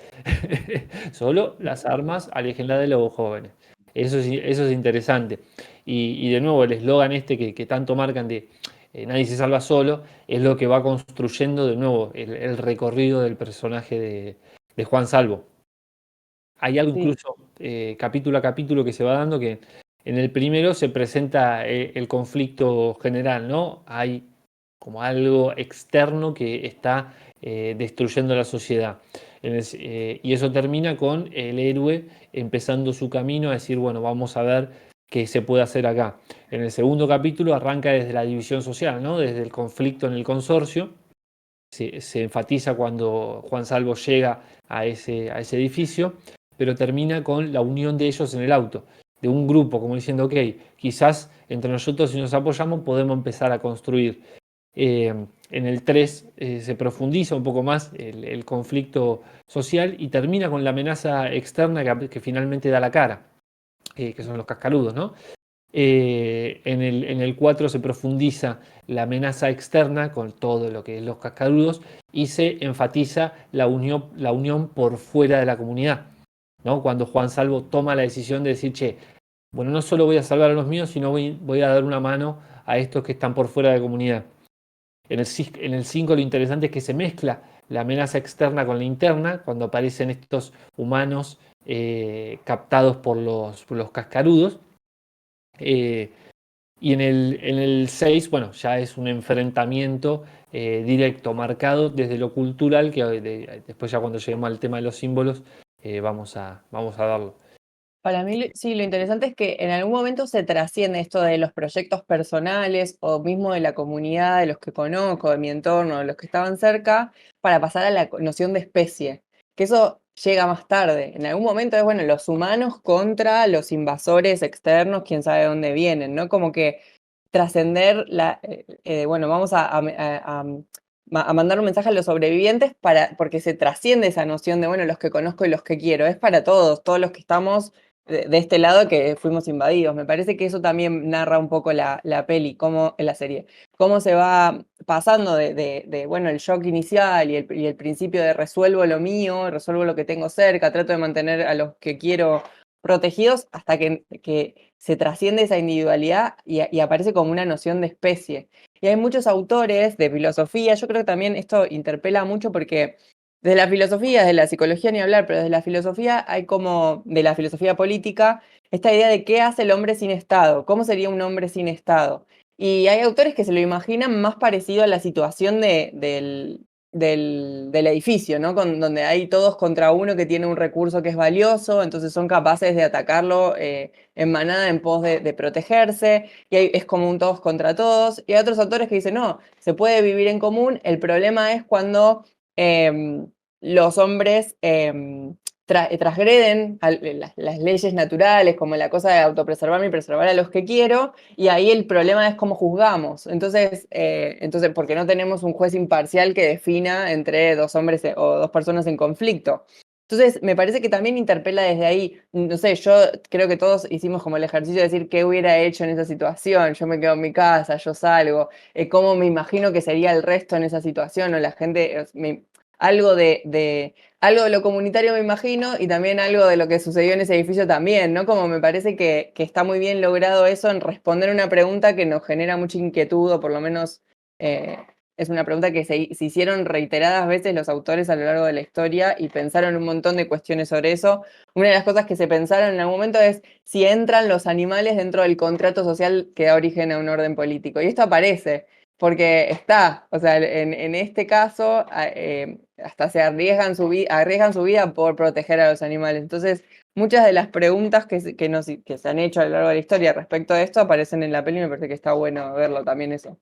Solo las armas, aléjenla de los jóvenes. Eso es interesante. Y de nuevo, el eslogan este que tanto marcan de nadie se salva solo, es lo que va construyendo de nuevo el recorrido del personaje de Juan Salvo. Hay algo Sí. incluso capítulo a capítulo que se va dando que en el primero se presenta el conflicto general, ¿no? Hay como algo externo que está destruyendo la sociedad. Y eso termina con el héroe empezando su camino a decir, bueno, vamos a ver qué se puede hacer acá. En el segundo capítulo arranca desde la división social, ¿no? Desde el conflicto en el consorcio. Se enfatiza cuando Juan Salvo llega a ese edificio, pero termina con la unión de ellos en el auto, de un grupo, como diciendo, ok, quizás entre nosotros si nos apoyamos podemos empezar a construir. En el 3 se profundiza un poco más el conflicto social y termina con la amenaza externa que finalmente da la cara, que son los cascarudos, ¿no? En el 4 se profundiza la amenaza externa con todo lo que es los cascarudos y se enfatiza la unión por fuera de la comunidad, ¿no? Cuando Juan Salvo toma la decisión de decir, che, bueno, no solo voy a salvar a los míos, sino voy a dar una mano a estos que están por fuera de la comunidad. En el 5 lo interesante es que se mezcla la amenaza externa con la interna, cuando aparecen estos humanos captados por los cascarudos. Eh, y en el 6 bueno, ya es un enfrentamiento directo, marcado desde lo cultural, que después ya cuando lleguemos al tema de los símbolos, vamos a darlo. Para mí, sí, lo interesante es que en algún momento se trasciende esto de los proyectos personales o mismo de la comunidad, de los que conozco, de mi entorno, de los que estaban cerca, para pasar a la noción de especie, que eso llega más tarde. En algún momento es, bueno, los humanos contra los invasores externos, quién sabe de dónde vienen, ¿no? Como que trascender bueno, vamos a mandar un mensaje a los sobrevivientes porque se trasciende esa noción de, bueno, los que conozco y los que quiero. Es para todos los que estamos de este lado que fuimos invadidos. Me parece que eso también narra un poco la peli, cómo, en la serie, cómo se va pasando bueno, el shock inicial y el principio de resuelvo lo mío, resuelvo lo que tengo cerca, trato de mantener a los que quiero protegidos hasta que se trasciende esa individualidad y aparece como una noción de especie. Y hay muchos autores de filosofía, yo creo que también esto interpela mucho porque desde la filosofía, desde la psicología ni hablar, pero desde la filosofía hay como, de la filosofía política, esta idea de qué hace el hombre sin Estado, cómo sería un hombre sin Estado. Y hay autores que se lo imaginan más parecido a la situación del edificio, ¿no? Donde hay todos contra uno que tiene un recurso que es valioso, entonces son capaces de atacarlo en manada en pos de protegerse, y es como un todos contra todos. Y hay otros autores que dicen, no, se puede vivir en común, el problema es cuando los hombres transgreden las leyes naturales, como la cosa de autopreservarme y preservar a los que quiero, y ahí el problema es cómo juzgamos. Entonces, porque no tenemos un juez imparcial que defina entre dos hombres o dos personas en conflicto. Entonces, me parece que también interpela desde ahí, no sé, yo creo que todos hicimos como el ejercicio de decir qué hubiera hecho en esa situación, yo me quedo en mi casa, yo salgo, cómo me imagino que sería el resto en esa situación, o la gente, algo algo de lo comunitario me imagino y también algo de lo que sucedió en ese edificio también, ¿no? Como me parece que está muy bien logrado eso en responder una pregunta que nos genera mucha inquietud, o por lo menos es una pregunta que se hicieron reiteradas veces los autores a lo largo de la historia y pensaron un montón de cuestiones sobre eso. Una de las cosas que se pensaron en algún momento es si entran los animales dentro del contrato social que da origen a un orden político. Y esto aparece. Porque está, o sea, en este caso hasta se arriesgan arriesgan su vida por proteger a los animales. Entonces, muchas de las preguntas que se han hecho a lo largo de la historia respecto a esto aparecen en la peli y me parece que está bueno verlo también eso.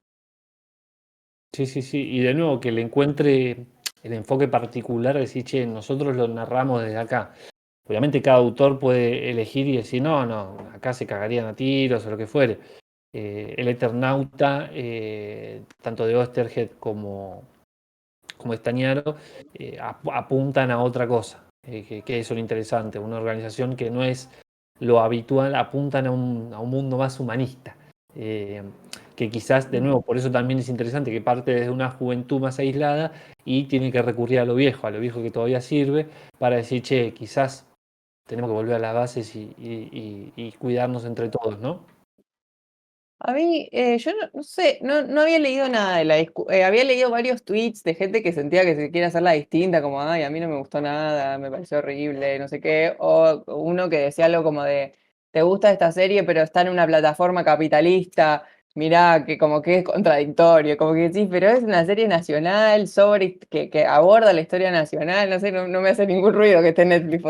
Sí, sí, sí. Y de nuevo, que le encuentre el enfoque particular, decir, che, nosotros lo narramos desde acá. Obviamente cada autor puede elegir y decir, no, no, acá se cagarían a tiros o lo que fuere. El Eternauta, tanto de Oesterheld como Estañaro, apuntan a otra cosa, que eso es lo interesante. Una organización que no es lo habitual, apuntan a un mundo más humanista. Que quizás, de nuevo, por eso también es interesante que parte desde una juventud más aislada y tiene que recurrir a lo viejo que todavía sirve, para decir, che, quizás tenemos que volver a las bases y cuidarnos entre todos, ¿no? A mí, yo no sé, no había leído nada de la había leído varios tweets de gente que sentía que se quiere hacerla distinta, como, ay, a mí no me gustó nada, me pareció horrible, no sé qué, o uno que decía algo como de, te gusta esta serie, pero está en una plataforma capitalista, mirá, que como que es contradictorio, como que sí, pero es una serie nacional sobre que aborda la historia nacional, no sé, no me hace ningún ruido que esté en Netflix,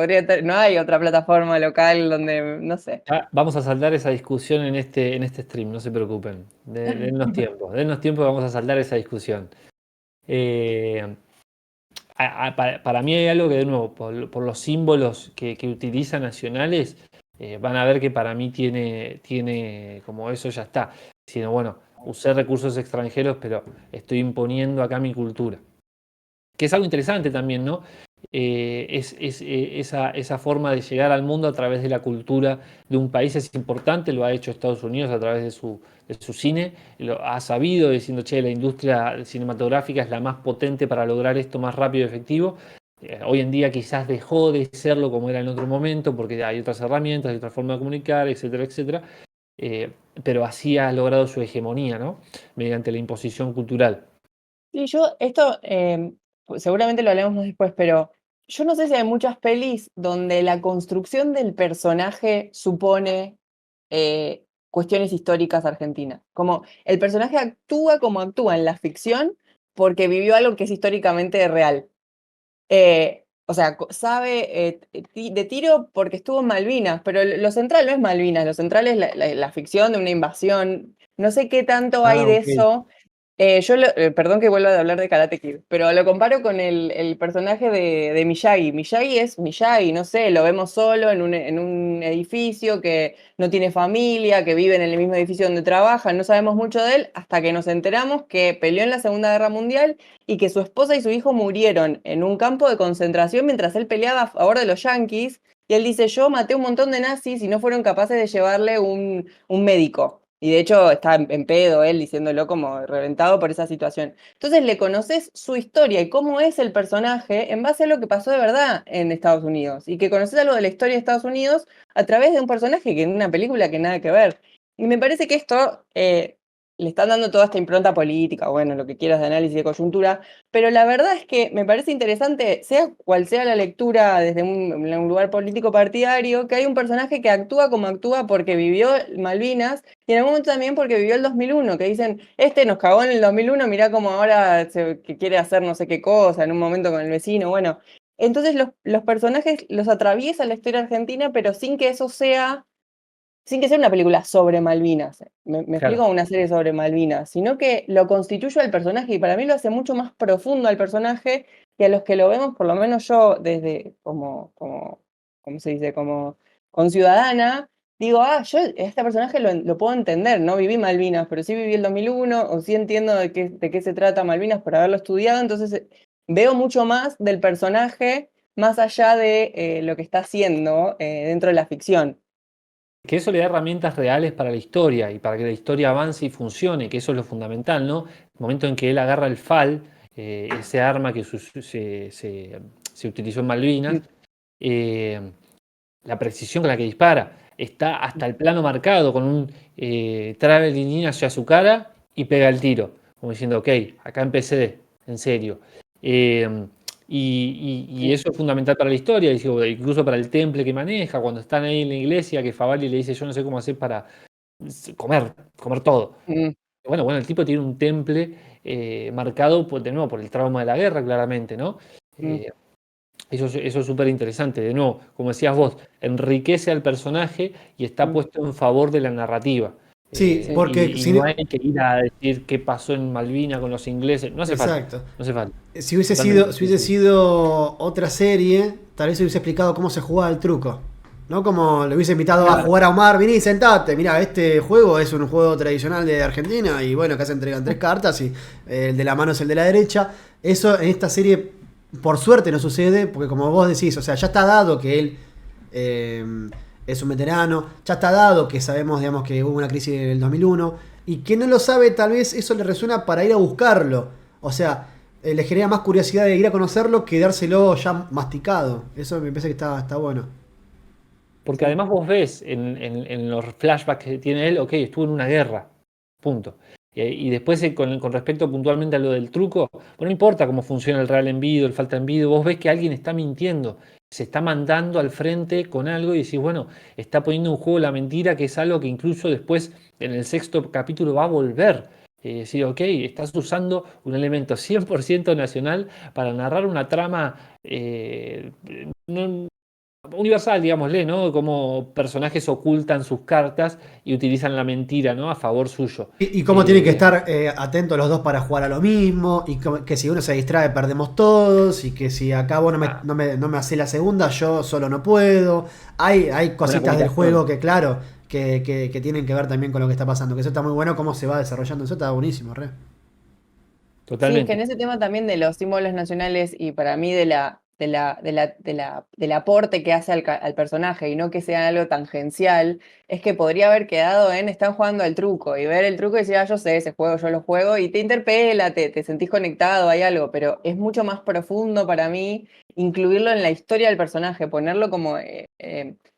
no hay otra plataforma local donde, no sé. Vamos a saldar esa discusión en este stream, no se preocupen. Dennos tiempo y vamos a saldar esa discusión. Eh, para mí hay algo que, de nuevo, por los símbolos que utiliza nacionales, van a ver que para mí tiene como eso ya está. Sino, bueno, usé recursos extranjeros, pero estoy imponiendo acá mi cultura. Que es algo interesante también, ¿no? Esa forma de llegar al mundo a través de la cultura de un país es importante, lo ha hecho Estados Unidos a través de su cine, lo ha sabido diciendo, che, la industria cinematográfica es la más potente para lograr esto más rápido y efectivo. Hoy en día quizás dejó de serlo como era en otro momento, porque hay otras herramientas, hay otra forma de comunicar, etcétera, etcétera. Pero así ha logrado su hegemonía, ¿no? Mediante la imposición cultural. Sí, yo esto pues seguramente lo hablemos más después, pero yo no sé si hay muchas pelis donde la construcción del personaje supone cuestiones históricas argentinas. Como el personaje actúa como actúa en la ficción porque vivió algo que es históricamente real. O sea, sabe de tiro porque estuvo en Malvinas, pero lo central no es Malvinas, lo central es la ficción de una invasión. No sé qué tanto hay Ah, de ok. eso. Perdón que vuelva a hablar de Karate Kid, pero lo comparo con el personaje de Miyagi. Miyagi es Miyagi, no sé, lo vemos solo en un edificio que no tiene familia, que vive en el mismo edificio donde trabaja, no sabemos mucho de él hasta que nos enteramos que peleó en la Segunda Guerra Mundial y que su esposa y su hijo murieron en un campo de concentración mientras él peleaba a favor de los yanquis. Y él dice, yo maté un montón de nazis y no fueron capaces de llevarle un médico. Y de hecho está en pedo él diciéndolo como reventado por esa situación. Entonces le conoces su historia y cómo es el personaje en base a lo que pasó de verdad en Estados Unidos. Y que conoces algo de la historia de Estados Unidos a través de un personaje que en una película que nada que ver. Y me parece que esto le están dando toda esta impronta política, bueno, lo que quieras de análisis de coyuntura, pero la verdad es que me parece interesante, sea cual sea la lectura desde un lugar político partidario, que hay un personaje que actúa como actúa porque vivió Malvinas y en algún momento también porque vivió el 2001, que dicen, este nos cagó en el 2001, mirá cómo ahora que quiere hacer no sé qué cosa, en un momento con el vecino, bueno. Entonces los personajes los atraviesa la historia argentina, pero sin que sea una película sobre Malvinas, me Claro. explico, una serie sobre Malvinas, sino que lo constituye al personaje y para mí lo hace mucho más profundo al personaje que a los que lo vemos, por lo menos yo desde ¿cómo se dice? Como con ciudadana, digo, yo este personaje lo puedo entender, no viví Malvinas, pero sí viví el 2001 o sí entiendo de qué se trata Malvinas por haberlo estudiado, entonces veo mucho más del personaje más allá de lo que está haciendo dentro de la ficción. Que eso le da herramientas reales para la historia y para que la historia avance y funcione, que eso es lo fundamental, ¿no? El momento en que él agarra el FAL, ese arma que se utilizó en Malvinas, la precisión con la que dispara. Está hasta el plano marcado con un traveling in hacia su cara y pega el tiro, como diciendo, ok, acá empecé, en serio. Y eso es fundamental para la historia, incluso para el temple que maneja, cuando están ahí en la iglesia, que Favali le dice, yo no sé cómo hacer para comer todo. Bueno, el tipo tiene un temple marcado de nuevo por el trauma de la guerra, claramente, ¿no? Eso es súper interesante. De nuevo, como decías vos, enriquece al personaje y está puesto en favor de la narrativa. Sí, porque y no hay que ir a decir qué pasó en Malvinas con los ingleses. No hace exacto. falta. No hace falta. Si hubiese Totalmente. sido otra serie, tal vez hubiese explicado cómo se jugaba el truco. ¿No? Como le hubiese invitado a Claro. jugar a Omar, vení, sentate. Mira, este juego es un juego tradicional de Argentina y bueno, acá se entregan 3 cartas y el de la mano es el de la derecha. Eso en esta serie, por suerte, no sucede, porque como vos decís, o sea, ya está dado que él es un veterano, ya está dado que sabemos, digamos, que hubo una crisis en el 2001 y que no lo sabe, tal vez eso le resuena para ir a buscarlo. O sea, le genera más curiosidad de ir a conocerlo que dárselo ya masticado. Eso me parece que está bueno. Porque además vos ves en los flashbacks que tiene él, ok, estuvo en una guerra, punto. Y después con respecto puntualmente a lo del truco, bueno, no importa cómo funciona el real envido, el falta envido, vos ves que alguien está mintiendo, se está mandando al frente con algo y decís, bueno, está poniendo en juego la mentira, que es algo que incluso después en el 6º capítulo va a volver. Decir, ok, estás usando un elemento 100% nacional para narrar una trama universal, digámosle, ¿no? Cómo personajes ocultan sus cartas y utilizan la mentira, ¿no? A favor suyo. Y cómo tienen que estar atentos los dos para jugar a lo mismo, y que si uno se distrae perdemos todos, y que si acá vos no me hacés la segunda, yo solo no puedo. Hay cositas del juego que, claro, que tienen que ver también con lo que está pasando, que eso está muy bueno, cómo se va desarrollando, eso está buenísimo, re. Sí, es que Totalmente. en ese tema también de los símbolos nacionales y para mí del aporte que hace al personaje y no que sea algo tangencial, es que podría haber quedado en están jugando al truco y ver el truco y decir, yo sé ese juego, yo lo juego y te interpela, te sentís conectado, hay algo, pero es mucho más profundo para mí incluirlo en la historia del personaje, ponerlo como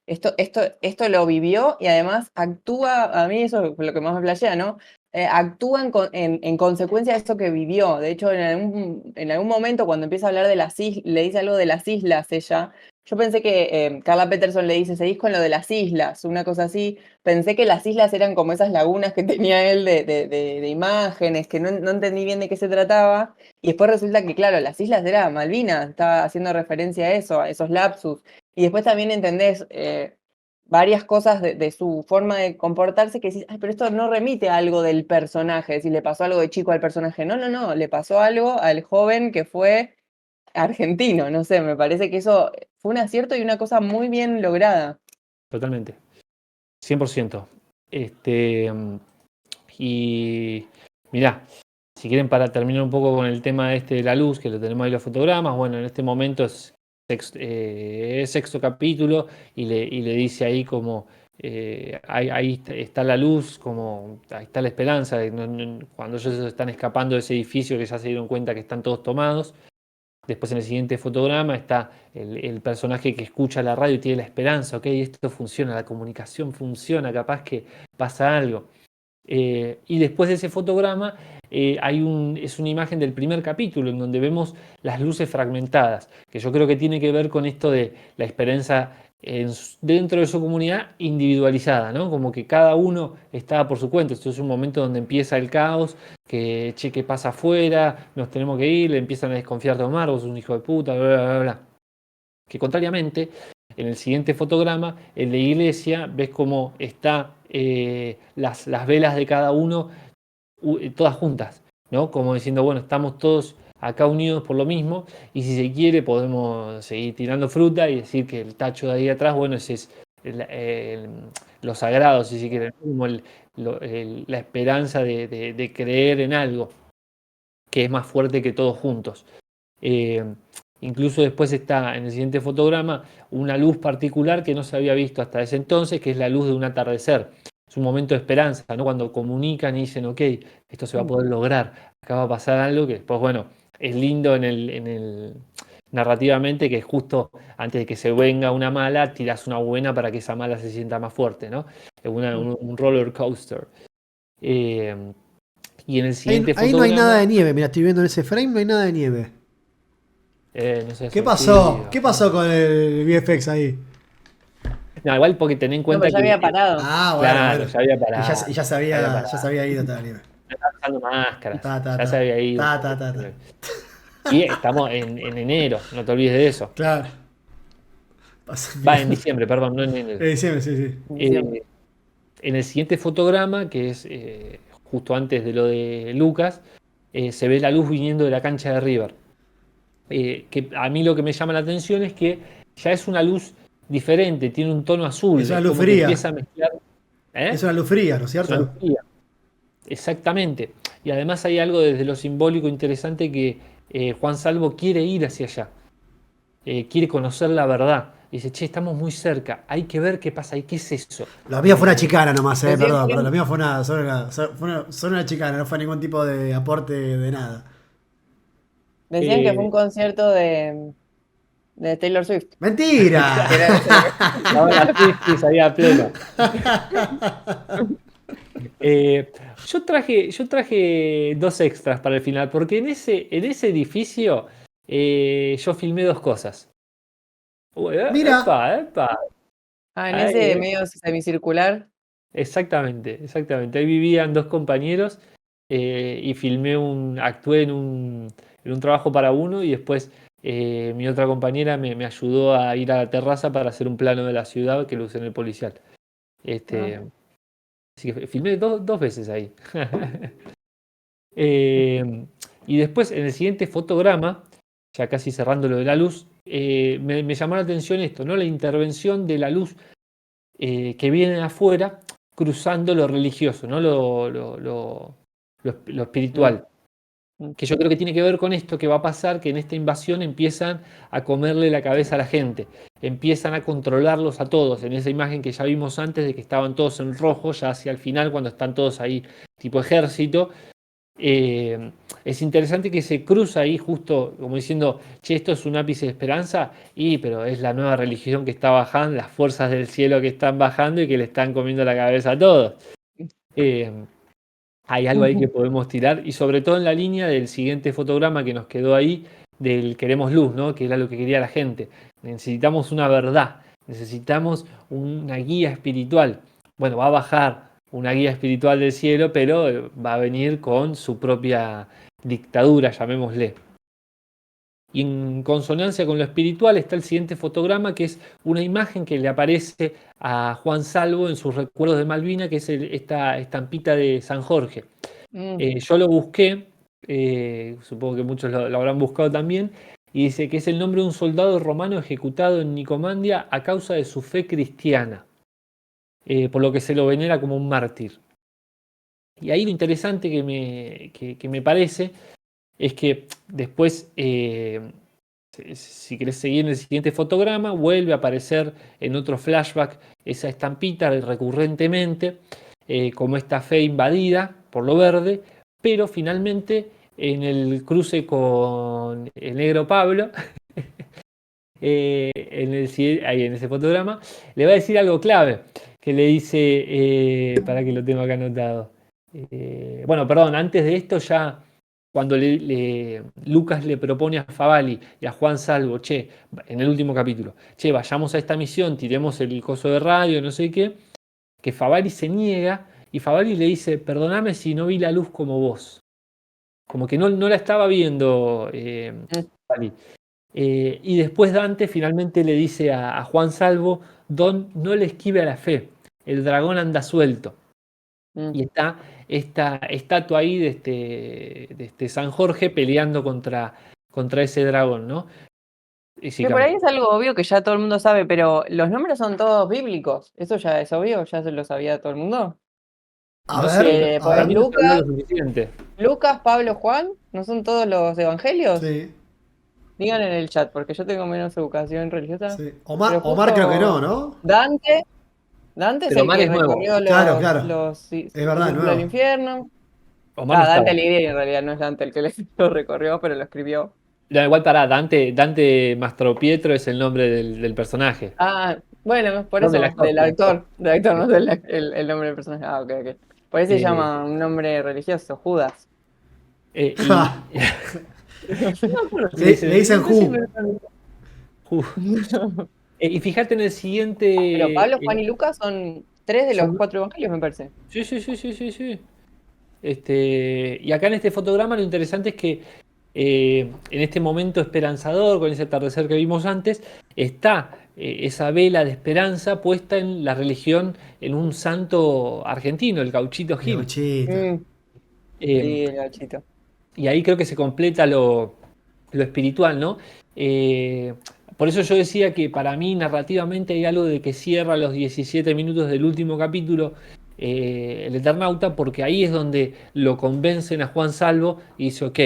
esto lo vivió y además actúa, a mí eso es lo que más me flashea, ¿no? Actúa en consecuencia de esto que vivió. De hecho, en algún momento, cuando empieza a hablar de las islas, le dice algo de las islas ella. Yo pensé que Carla Peterson le dice, seguís con lo de las islas, una cosa así. Pensé que las islas eran como esas lagunas que tenía él de imágenes, que no entendí bien de qué se trataba. Y después resulta que, claro, las islas era Malvinas, estaba haciendo referencia a eso, a esos lapsus. Y después también entendés varias cosas de su forma de comportarse que decís, ay, pero esto no remite a algo del personaje, si le pasó algo de chico al personaje. No, le pasó algo al joven que fue argentino, no sé, me parece que eso fue un acierto y una cosa muy bien lograda. Totalmente. 100%. Y mirá, si quieren para terminar un poco con el tema de la luz, que lo tenemos ahí los fotogramas, bueno, en este momento es sexto capítulo y le dice ahí como ahí está la luz, como ahí está la esperanza, cuando ellos están escapando de ese edificio que ya se dieron cuenta que están todos tomados. Después en el siguiente fotograma está el personaje que escucha la radio y tiene la esperanza, ok, esto funciona, la comunicación funciona, capaz que pasa algo. Y después de ese fotograma es una imagen del primer capítulo en donde vemos las luces fragmentadas, que yo creo que tiene que ver con esto de la esperanza dentro de su comunidad individualizada, ¿no? Como que cada uno está por su cuenta. Esto es un momento donde empieza el caos, que che, ¿qué pasa afuera? Nos tenemos que ir, le empiezan a desconfiar de Omar, vos sos un hijo de puta, bla, bla, bla, bla. Que contrariamente, en el siguiente fotograma, el de iglesia, ves cómo está las velas de cada uno todas juntas, ¿no? Como diciendo, bueno, estamos todos acá unidos por lo mismo y si se quiere podemos seguir tirando fruta y decir que el tacho de ahí atrás, bueno, ese es lo sagrado, si se quiere, como la esperanza de creer en algo que es más fuerte que todos juntos. Eh, Incluso después está en el siguiente fotograma una luz particular que no se había visto hasta ese entonces, que es la luz de un atardecer. Es un momento de esperanza, ¿no? Cuando comunican y dicen, ok, esto se va a poder lograr, acá va a pasar algo que después, bueno, es lindo narrativamente, que justo antes de que se venga una mala, tiras una buena para que esa mala se sienta más fuerte, ¿no? Es un roller coaster. Eh, y en el siguiente Ahí no hay nada de fotograma, nieve, mira, estoy viendo en ese frame, no hay nada de nieve. no sé, ¿Qué son pasó? tibios. ¿Qué pasó con el VFX ahí? No, igual porque ten en No, pero cuenta ya que, había parado. Ah, bueno, claro, bueno. ya había Y parado, ya había ya se parado. había ido toda la nieve. No estaba usando máscaras, Ta, ta, ya ta. se había ido. Ta, ta, ta, ta. Y estamos en enero, no te olvides de eso. Claro. Pasa Va, en mierda. diciembre, perdón, no en enero. Diciembre, sí, sí. En diciembre. Eh, en el siguiente fotograma, que es justo antes de lo de Lucas, se ve la luz viniendo de la cancha de River. Que a mí lo que me llama la atención es que ya es una luz diferente, tiene un tono azul, Es una es luz como que fría. empieza a mezclar. Es ¿Eh? una luz fría, ¿no es Es una luz cierto? fría. Exactamente. Y además hay algo desde lo simbólico interesante que Juan Salvo quiere ir hacia allá, quiere conocer la verdad. Dice, che, estamos muy cerca, hay que ver qué pasa ahí, qué es eso. Lo mío fue una chicana nomás, Decían perdón, que, pero lo mío fue solo una chicana, no fue ningún tipo de aporte de nada. decían que fue Eh, un concierto de Taylor Swift, ¡Mentira! que era eso lo que... Estaba la Swifties ahí a pleno. Eh, yo traje dos extras para el final, porque en ese edificio yo filmé dos cosas. Uy, Mira, epa, epa. Ah, en Ahí, ese medio semicircular. exactamente, exactamente. Ahí vivían dos compañeros y actué en un trabajo para uno y después mi otra compañera me ayudó a ir a la terraza para hacer un plano de la ciudad que lo usé en el policial. Ah, Este, así que filmé dos veces ahí. Eh, y después en el siguiente fotograma, ya casi cerrando lo de la luz, me llamó la atención esto, ¿no? La intervención de la luz que viene de afuera cruzando lo religioso, ¿no? Lo mm, espiritual. mm. Que yo creo que tiene que ver con esto que va a pasar, que en esta invasión empiezan a comerle la cabeza a la gente, empiezan a controlarlos a todos, en esa imagen que ya vimos antes de que estaban todos en rojo, ya hacia el final, cuando están todos ahí tipo ejército. Es interesante que se cruza ahí justo como diciendo, che, esto es un ápice de esperanza, pero es la nueva religión que está bajando, las fuerzas del cielo que están bajando y que le están comiendo la cabeza a todos. Eh, Hay algo ahí que podemos tirar y sobre todo en la línea del siguiente fotograma que nos quedó ahí, del queremos luz, ¿no? Que era lo que quería la gente. Necesitamos una verdad, necesitamos una guía espiritual. Bueno, va a bajar una guía espiritual del cielo, pero va a venir con su propia dictadura, llamémosle. Y en consonancia con lo espiritual está el siguiente fotograma, que es una imagen que le aparece a Juan Salvo en sus recuerdos de Malvina, que es esta estampita de San Jorge. Mm. Yo lo busqué, supongo que muchos lo habrán buscado también, y dice que es el nombre de un soldado romano ejecutado en Nicomandia a causa de su fe cristiana, por lo que se lo venera como un mártir. Y ahí lo interesante que me parece es que después, si querés seguir en el siguiente fotograma, vuelve a aparecer en otro flashback esa estampita recurrentemente, como esta fe invadida por lo verde, pero finalmente en el cruce con el negro Pablo, ahí en ese fotograma, le va a decir algo clave, que le dice, para que lo tengo acá anotado. Bueno, perdón, antes de esto ya, cuando Lucas le propone a Favali y a Juan Salvo, che, en el último capítulo, che, vayamos a esta misión, tiremos el coso de radio, no sé qué, que Favali se niega y Favali le dice, perdóname si no vi la luz como vos. Como que no la estaba viendo Mm, Favali. Y después Dante finalmente le dice a Juan Salvo, Don, no le esquive a la fe, el dragón anda suelto. mm. Y está esta estatua ahí de este San Jorge peleando contra ese dragón, ¿no? Que por ahí es algo obvio que ya todo el mundo sabe, pero los nombres son todos bíblicos. ¿Eso ya es obvio? ¿Ya se lo sabía todo el mundo? a No sé, ver, a para Pues mí ver. no se habló Lucas, lo suficiente. Lucas, Pablo, Juan, ¿no son todos los evangelios? Sí, Digan en el chat, porque yo tengo menos educación religiosa. sí. Pero Omar creo que no, justo ¿no? Dante es Pero el Omar que es nuevo. recorrió Claro, claro. el Es verdad, círculo del nuevo. infierno. Omar no Dante estaba. Alighieri en realidad no es Dante el que lo recorrió, pero lo escribió. No, igual para Dante Mastropietro es el nombre del personaje. Ah, bueno, por No, del eso, actor. del actor, no del el nombre del personaje. Ah, ok, ok. Por eso se Eh, llama un nombre religioso, Judas. y no me acuerdo si le Le dicen. dicen No sé si Who. Uf. Y fíjate en el Pero siguiente. Pablo, Juan y Lucas son tres de los Son- cuatro evangelios, me parece. sí, sí, sí, sí, sí, sí. Y acá en este fotograma lo interesante es que en este momento esperanzador, con ese atardecer que vimos antes, está esa vela de esperanza puesta en la religión, en un santo argentino, el Gauchito El Gil. gauchito. Mm, Eh, sí, el gachito. y ahí creo que se completa lo espiritual, ¿no? Eh, por eso yo decía que para mí narrativamente hay algo de que cierra los 17 minutos del último capítulo, el Eternauta, porque ahí es donde lo convencen a Juan Salvo y dice, ok,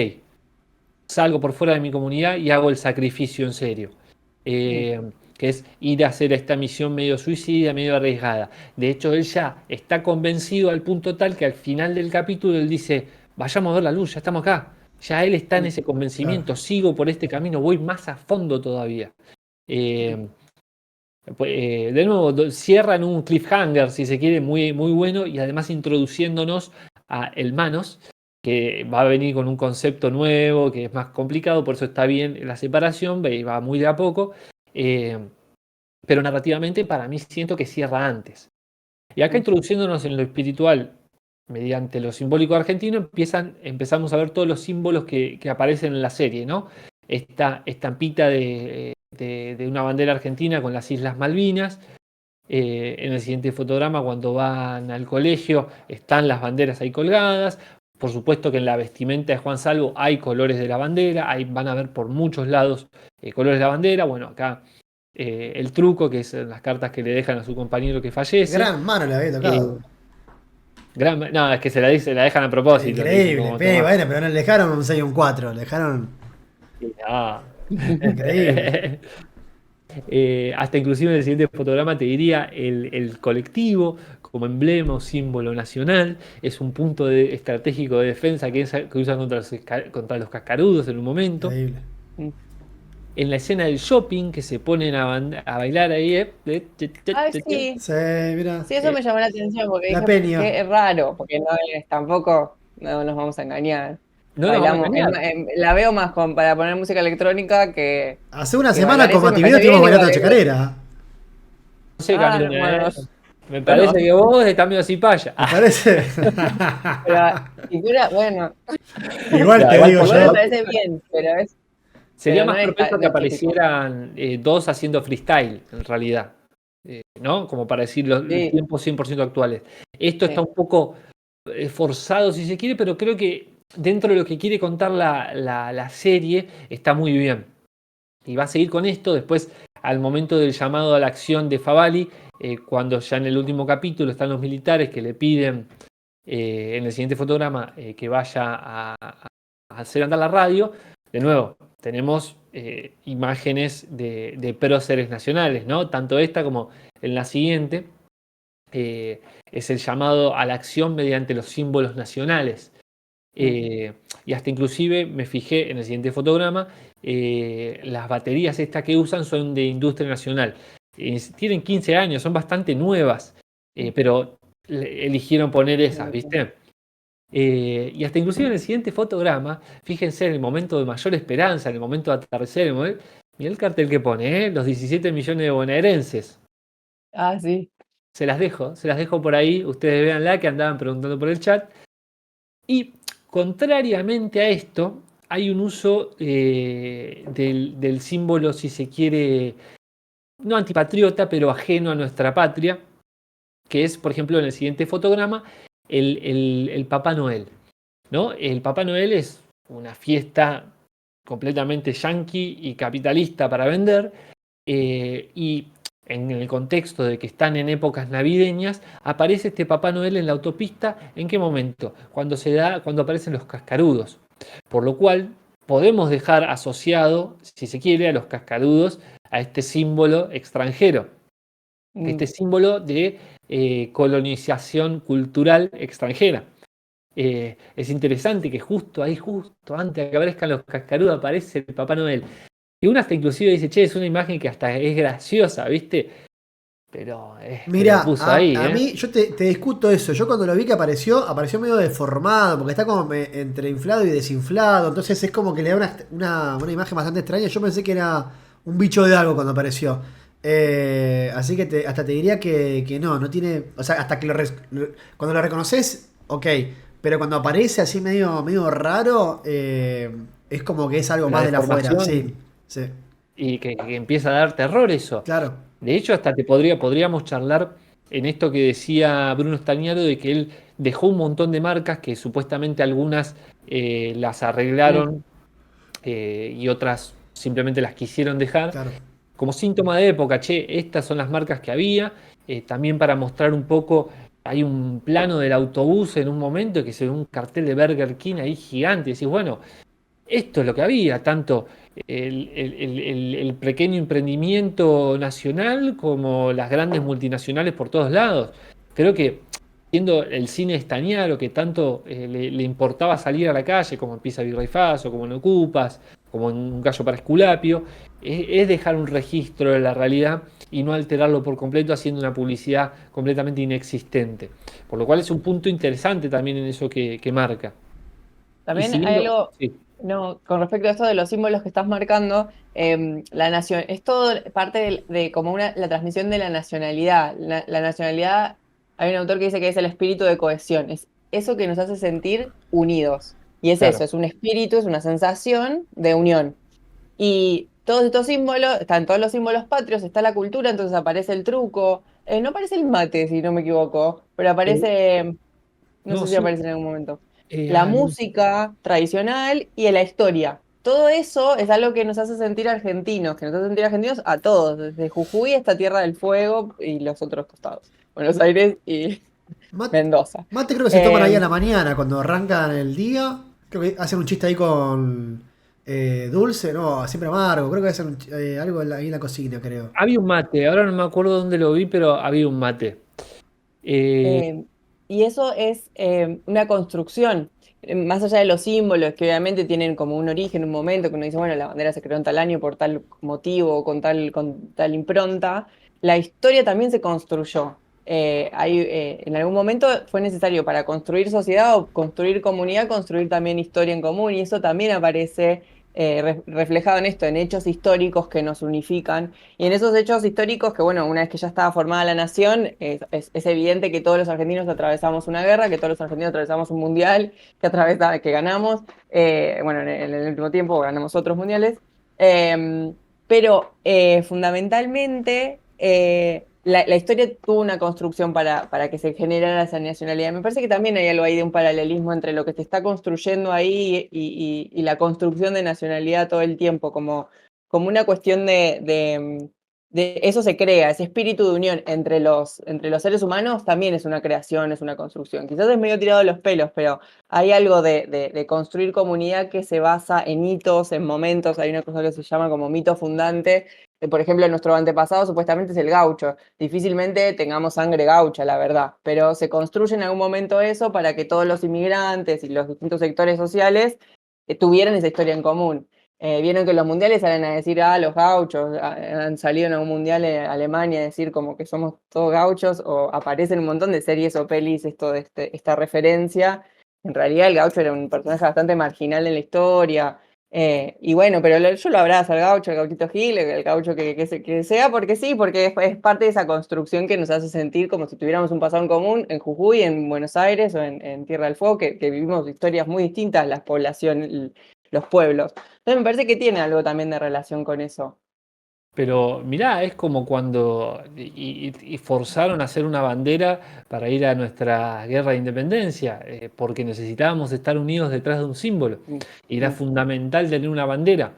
salgo por fuera de mi comunidad y hago el sacrificio en serio. Mm, Que es ir a hacer esta misión medio suicida, medio arriesgada. De hecho, él ya está convencido al punto tal que al final del capítulo él dice, vayamos a ver la luz, ya estamos acá. Ya él está en mm, ese Claro. convencimiento, sigo por este camino, voy más a fondo todavía. mm. Eh, de nuevo, cierra en un cliffhanger, si se quiere, muy, muy bueno y además introduciéndonos a El Manos, que va a venir con un concepto nuevo, que es más complicado, por eso está bien la separación, va muy de a poco, eh, pero narrativamente para mí siento que cierra antes. Y acá Mm. introduciéndonos en lo espiritual, mediante lo simbólico argentino, empezamos a ver todos los símbolos que aparecen en la serie, ¿no? Esta estampita de una bandera argentina con las Islas Malvinas. En el siguiente fotograma, cuando van al colegio, están las banderas ahí colgadas. Por supuesto que en la vestimenta de Juan Salvo hay colores de la bandera, ahí van a ver por muchos lados colores de la bandera. Bueno, acá el truco, que es las cartas que le dejan a su compañero que fallece. Gran mano le había Eh, tocado. no, es que se la dejan a propósito, le dicen Increíble. como tomar. Bueno, pero no le dejaron un 6 y un 4. Le dejaron. No. Increíble. Hasta inclusive en el siguiente fotograma te diría el colectivo como emblema o símbolo nacional, es un punto estratégico de defensa que usan contra los cascarudos en un momento. Increíble. Mm. En la escena del shopping que se ponen a bailar ahí, Ay, sí, Sí, mira. sí, eso me llamó la atención porque La dije, peña. qué raro, porque no es tampoco, no nos vamos a engañar. no nos vamos a Bailamos, engañar. la veo más para poner música electrónica Hace una que semana bailar con eso, y me Mativideo parece estuvimos bien bailando igual. chacarera. No sé, Ah, Camila, bueno, me bueno, parece que vos estás medio cipaya. ¿Me parece? pero, si fuera, bueno, Igual No, te igual digo igual me yo. parece bien, sería pero más propenso no que es típico. aparecieran dos haciendo freestyle, en realidad. ¿No? Como para decir los Sí, tiempos 100% actuales. Esto está sí. un poco forzado, si se quiere, pero creo que dentro de lo que quiere contar la serie está muy bien. Y va a seguir con esto después, al momento del llamado a la acción de Favali, cuando ya en el último capítulo están los militares que le piden en el siguiente fotograma que vaya a hacer andar la radio. De nuevo, tenemos imágenes de próceres nacionales, ¿no? Tanto esta como en la siguiente. Es el llamado a la acción mediante los símbolos nacionales. Mm. Y hasta inclusive me fijé en el siguiente fotograma, las baterías estas que usan son de industria nacional. Tienen 15 años, son bastante nuevas, pero eligieron poner esas, ¿viste? Y hasta inclusive en el siguiente fotograma, fíjense en el momento de mayor esperanza, en el momento de atardecer, mirá el cartel que pone, los 17 millones de bonaerenses. Ah, sí. Se las dejo por ahí, ustedes véanla que andaban preguntando por el chat. Y contrariamente a esto, hay un uso del símbolo, si se quiere, no antipatriota, pero ajeno a nuestra patria, que es, por ejemplo, en el siguiente fotograma, el Papá Noel, ¿no? El Papá Noel es una fiesta completamente yanqui y capitalista para vender, y en el contexto de que están en épocas navideñas, aparece este Papá Noel en la autopista. ¿En qué momento? Cuando aparecen los cascarudos. Por lo cual, podemos dejar asociado, si se quiere, a los cascarudos a este símbolo extranjero, Mm. este símbolo de colonización cultural extranjera. Es interesante que justo ahí, justo antes de que aparezcan los cascarudos, aparece el Papá Noel. Y uno hasta inclusive dice, che, es una imagen que hasta es graciosa, ¿viste? Pero lo Mirá, puso ahí, a ¿eh? mí, yo te discuto eso. Yo cuando lo vi que apareció medio deformado, porque está como entre inflado y desinflado. Entonces es como que le da una imagen bastante extraña. Yo pensé que era un bicho de algo cuando apareció. Así que hasta te diría que no tiene. O sea, hasta que cuando lo reconoces, ok. Pero cuando aparece así medio raro, es como que es algo La más de la afuera. deformación Sí, sí, y que empieza a dar terror eso. claro, De hecho, hasta podríamos charlar en esto que decía Bruno Stagnaro de que él dejó un montón de marcas que supuestamente algunas las Mm. arreglaron y otras simplemente las quisieron dejar claro. como síntoma de época. Che, estas son las marcas que había. También para mostrar un poco, hay un plano del autobús en un momento que se ve un cartel de Burger King ahí gigante. Y decís, bueno, esto es lo que había, tanto el pequeño emprendimiento nacional como las grandes multinacionales por todos lados. Creo que siendo el cine estañaro que tanto le importaba salir a la calle, como en Pisa Virrey Faso, como en Ocupas, como en Un Gallo para Esculapio, es dejar un registro de la realidad y no alterarlo por completo haciendo una publicidad completamente inexistente. Por lo cual es un punto interesante también en eso que marca. Y También hay siguiendo, algo, sí, no, con respecto a esto de los símbolos que estás marcando, la nación, es todo parte de como la transmisión de la nacionalidad. La nacionalidad, hay un autor que dice que es el espíritu de cohesión, es eso que nos hace sentir unidos. Y es eso, claro. es un espíritu, es una sensación de unión. Y todos estos símbolos, están todos los símbolos patrios, está la cultura, entonces aparece el truco, no aparece el mate, si no me equivoco, pero Eh, aparece, no no, sé si sí. aparece en algún momento, eh, la al- música tradicional y la historia. Todo eso es algo que nos hace sentir argentinos, que nos hace sentir argentinos a todos, desde Jujuy hasta Tierra del Fuego y los otros costados, Buenos Aires y Mat- Mendoza. Mate creo que se toman ahí a Eh, la mañana cuando arrancan el día. Creo que hacen un chiste ahí con dulce, no, siempre amargo. Creo que hacen algo ahí en la cocina, creo. Había un mate, ahora no me acuerdo dónde lo vi, pero había un mate. Eh, Eh, y eso es una construcción, más allá de los símbolos, que obviamente tienen como un origen, un momento, que uno dice, bueno, la bandera se creó en tal año por tal motivo, con tal impronta, la historia también se construyó. En algún momento fue necesario para construir sociedad o construir comunidad, construir también historia en común, y eso también aparece reflejado en esto, en hechos históricos que nos unifican y en esos hechos históricos, que bueno, una vez que ya estaba formada la nación, es evidente que todos los argentinos atravesamos una guerra, que todos los argentinos atravesamos un mundial, que ganamos, bueno, en el último tiempo ganamos otros mundiales, eh, pero fundamentalmente la historia tuvo una construcción para que se generara esa nacionalidad. Me parece que también hay algo ahí de un paralelismo entre lo que se está construyendo ahí y la construcción de nacionalidad todo el tiempo, como una cuestión de eso se crea, ese espíritu de unión entre los seres humanos también es una creación, es una construcción. Quizás es medio tirado de los pelos, pero hay algo de construir comunidad que se basa en hitos, en momentos. Hay una cosa que se llama como mito fundante. Por ejemplo, nuestro antepasado supuestamente es el gaucho. Difícilmente tengamos sangre gaucha, la verdad, pero se construye en algún momento eso para que todos los inmigrantes y los distintos sectores sociales tuvieran esa historia en común. Vieron que los mundiales salen a decir, los gauchos, han salido en algún mundial en Alemania a decir como que somos todos gauchos, o aparecen un montón de series o pelis esta referencia. En realidad el gaucho era un personaje bastante marginal en la historia. Y bueno, pero yo lo abrazo al gaucho, al gauchito Gil, el gaucho que sea, porque sí, porque es parte de esa construcción que nos hace sentir como si tuviéramos un pasado en común en Jujuy, en Buenos Aires o en Tierra del Fuego, que vivimos historias muy distintas, las poblaciones, los pueblos. Entonces me parece que tiene algo también de relación con eso. pero mirá, es como cuando y forzaron a hacer una bandera para ir a nuestra guerra de independencia, porque necesitábamos estar unidos detrás de un símbolo. Mm, Y era mm, fundamental tener una bandera.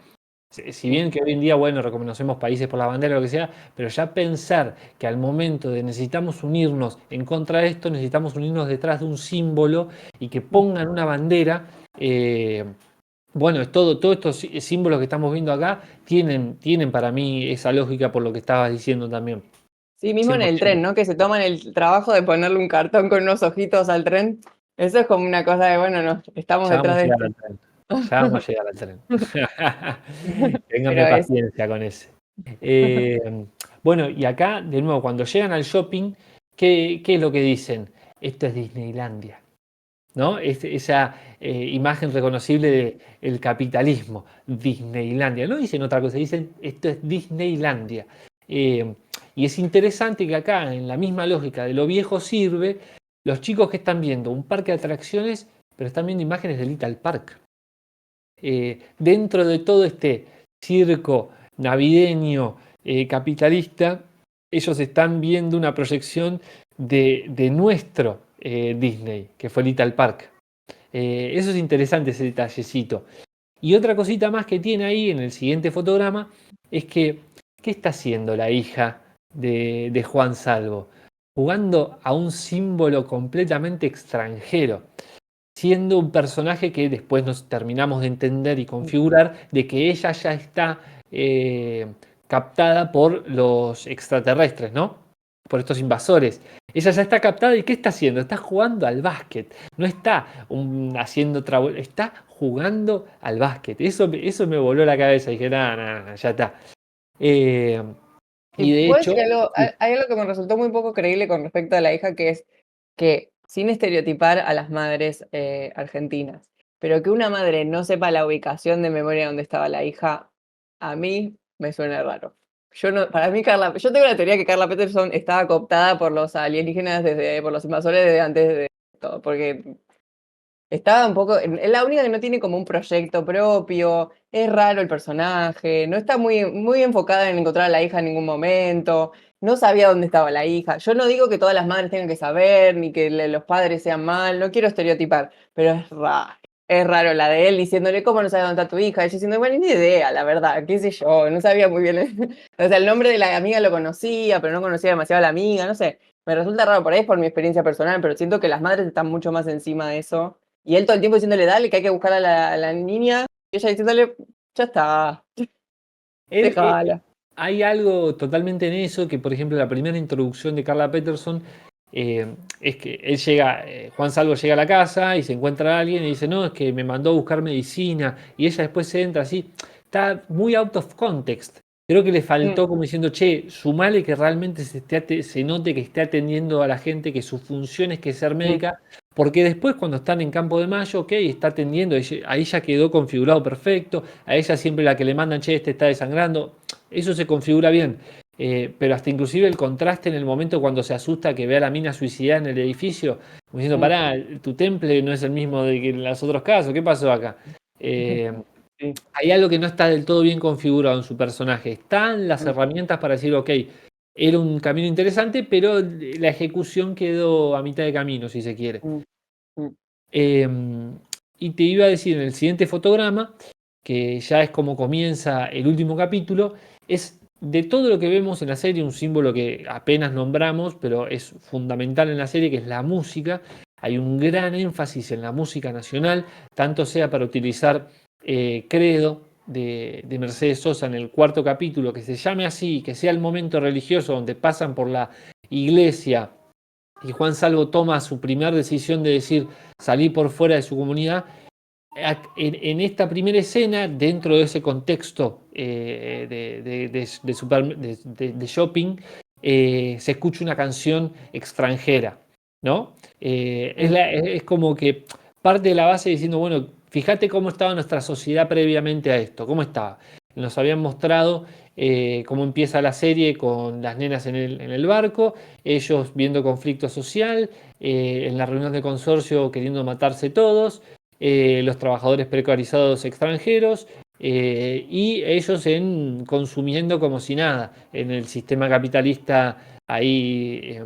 Si mm. bien que hoy en día, bueno, reconocemos países por la bandera, lo que sea, pero ya pensar que al momento de necesitamos unirnos en contra de esto, necesitamos unirnos detrás de un símbolo y que pongan una bandera. Bueno, es todos estos símbolos que estamos viendo acá tienen para mí esa lógica por lo que estabas diciendo también. Sí, mismo en el 100%. tren, ¿no? Que se toman el trabajo de ponerle un cartón con unos ojitos al tren. Eso es como una cosa de, bueno, no, estamos Ya detrás vamos a de llegar esto. al tren. Ya vamos a llegar al tren. Pero Ténganme paciencia con ese. Bueno, y acá, de nuevo, cuando llegan al shopping, ¿qué es lo que dicen? Esto es Disneylandia, ¿no? Esa imagen reconocible del capitalismo, Disneylandia. No dicen otra cosa, dicen esto es Disneylandia. Eh, y es interesante que acá, en la misma lógica de lo viejo sirve, los chicos que están viendo un parque de atracciones, pero están viendo imágenes de Little Park. Dentro de todo este circo navideño capitalista, ellos están viendo una proyección de nuestro Disney, que fue Little Park. Eso es interesante, ese detallecito. Y otra cosita más que tiene ahí en el siguiente fotograma es que, ¿qué está haciendo la hija de Juan Salvo? Jugando a un símbolo completamente extranjero, siendo un personaje que después nos terminamos de entender y configurar de que ella ya está captada por los extraterrestres, ¿no? Por estos invasores. Ella ya está captada y ¿qué está haciendo? Está jugando al básquet. No está haciendo otra... Está jugando al básquet. Eso me voló la cabeza. Dije, nada, ya está. Eh, Y y de puedo hecho... decir algo, Sí. hay algo que me resultó muy poco creíble con respecto a la hija, que es que, sin estereotipar a las madres argentinas, pero que una madre no sepa la ubicación de memoria donde estaba la hija, a mí me suena raro. Yo no, para mí yo tengo la teoría que Carla Peterson estaba cooptada por los alienígenas por los invasores desde antes de todo, porque estaba un poco, es la única que no tiene como un proyecto propio, es raro el personaje, no está muy enfocada en encontrar a la hija en ningún momento, no sabía dónde estaba la hija. Yo no digo que todas las madres tengan que saber, ni que los padres sean mal, no quiero estereotipar, pero es raro la de él diciéndole cómo no sabes dónde está tu hija, ella diciendo, bueno, ni idea, la verdad, qué sé yo, no sabía muy bien, o sea, el nombre de la amiga lo conocía, pero no conocía demasiado a la amiga, no sé, me resulta raro por ahí, es por mi experiencia personal, pero siento que las madres están mucho más encima de eso y él todo el tiempo diciéndole, dale, que hay que buscar a la niña. Y ella diciéndole, ya está, Él, déjala. hay algo totalmente en eso, que por ejemplo la primera introducción de Carla Peterson es que él llega, Juan Salvo llega a la casa y se encuentra a alguien y dice, no, es que me mandó a buscar medicina, y ella después se entra así, está muy out of context. Creo que le Mm, faltó como diciendo, che, sumale que realmente se note que esté atendiendo a la gente, que su función es que ser mm, médica, porque después cuando están en Campo de Mayo, ok, está atendiendo, ahí ya quedó configurado perfecto, a ella siempre la que le mandan, che, este está desangrando, eso se configura bien. Pero hasta inclusive el contraste en el momento cuando se asusta que ve a la mina suicidada en el edificio, como diciendo, mm. pará, tu temple no es el mismo de que en los otros casos, ¿qué pasó acá? Eh, Sí. Hay algo que no está del todo bien configurado en su personaje. Están las Mm, herramientas para decir, ok, era un camino interesante, pero la ejecución quedó a mitad de camino, si se quiere. mm, mm, Eh, y te iba a decir en el siguiente fotograma, que ya es como comienza el último capítulo, es de todo lo que vemos en la serie, un símbolo que apenas nombramos, pero es fundamental en la serie, que es la música. Hay un gran énfasis en la música nacional, tanto sea para utilizar Credo de Mercedes Sosa en el cuarto capítulo, que se llame así, que sea el momento religioso donde pasan por la iglesia y Juan Salvo toma su primera decisión de decir salir por fuera de su comunidad. En esta primera escena, dentro de ese contexto de shopping, se escucha una canción extranjera, ¿no? mm, Es como que parte de la base diciendo, bueno, fíjate cómo estaba nuestra sociedad previamente a esto, cómo estaba. Nos habían mostrado cómo empieza la serie con las nenas en el barco, ellos viendo conflicto social, en la reunión de consorcio queriendo matarse todos, los trabajadores precarizados extranjeros y ellos consumiendo como si nada en el sistema capitalista ahí.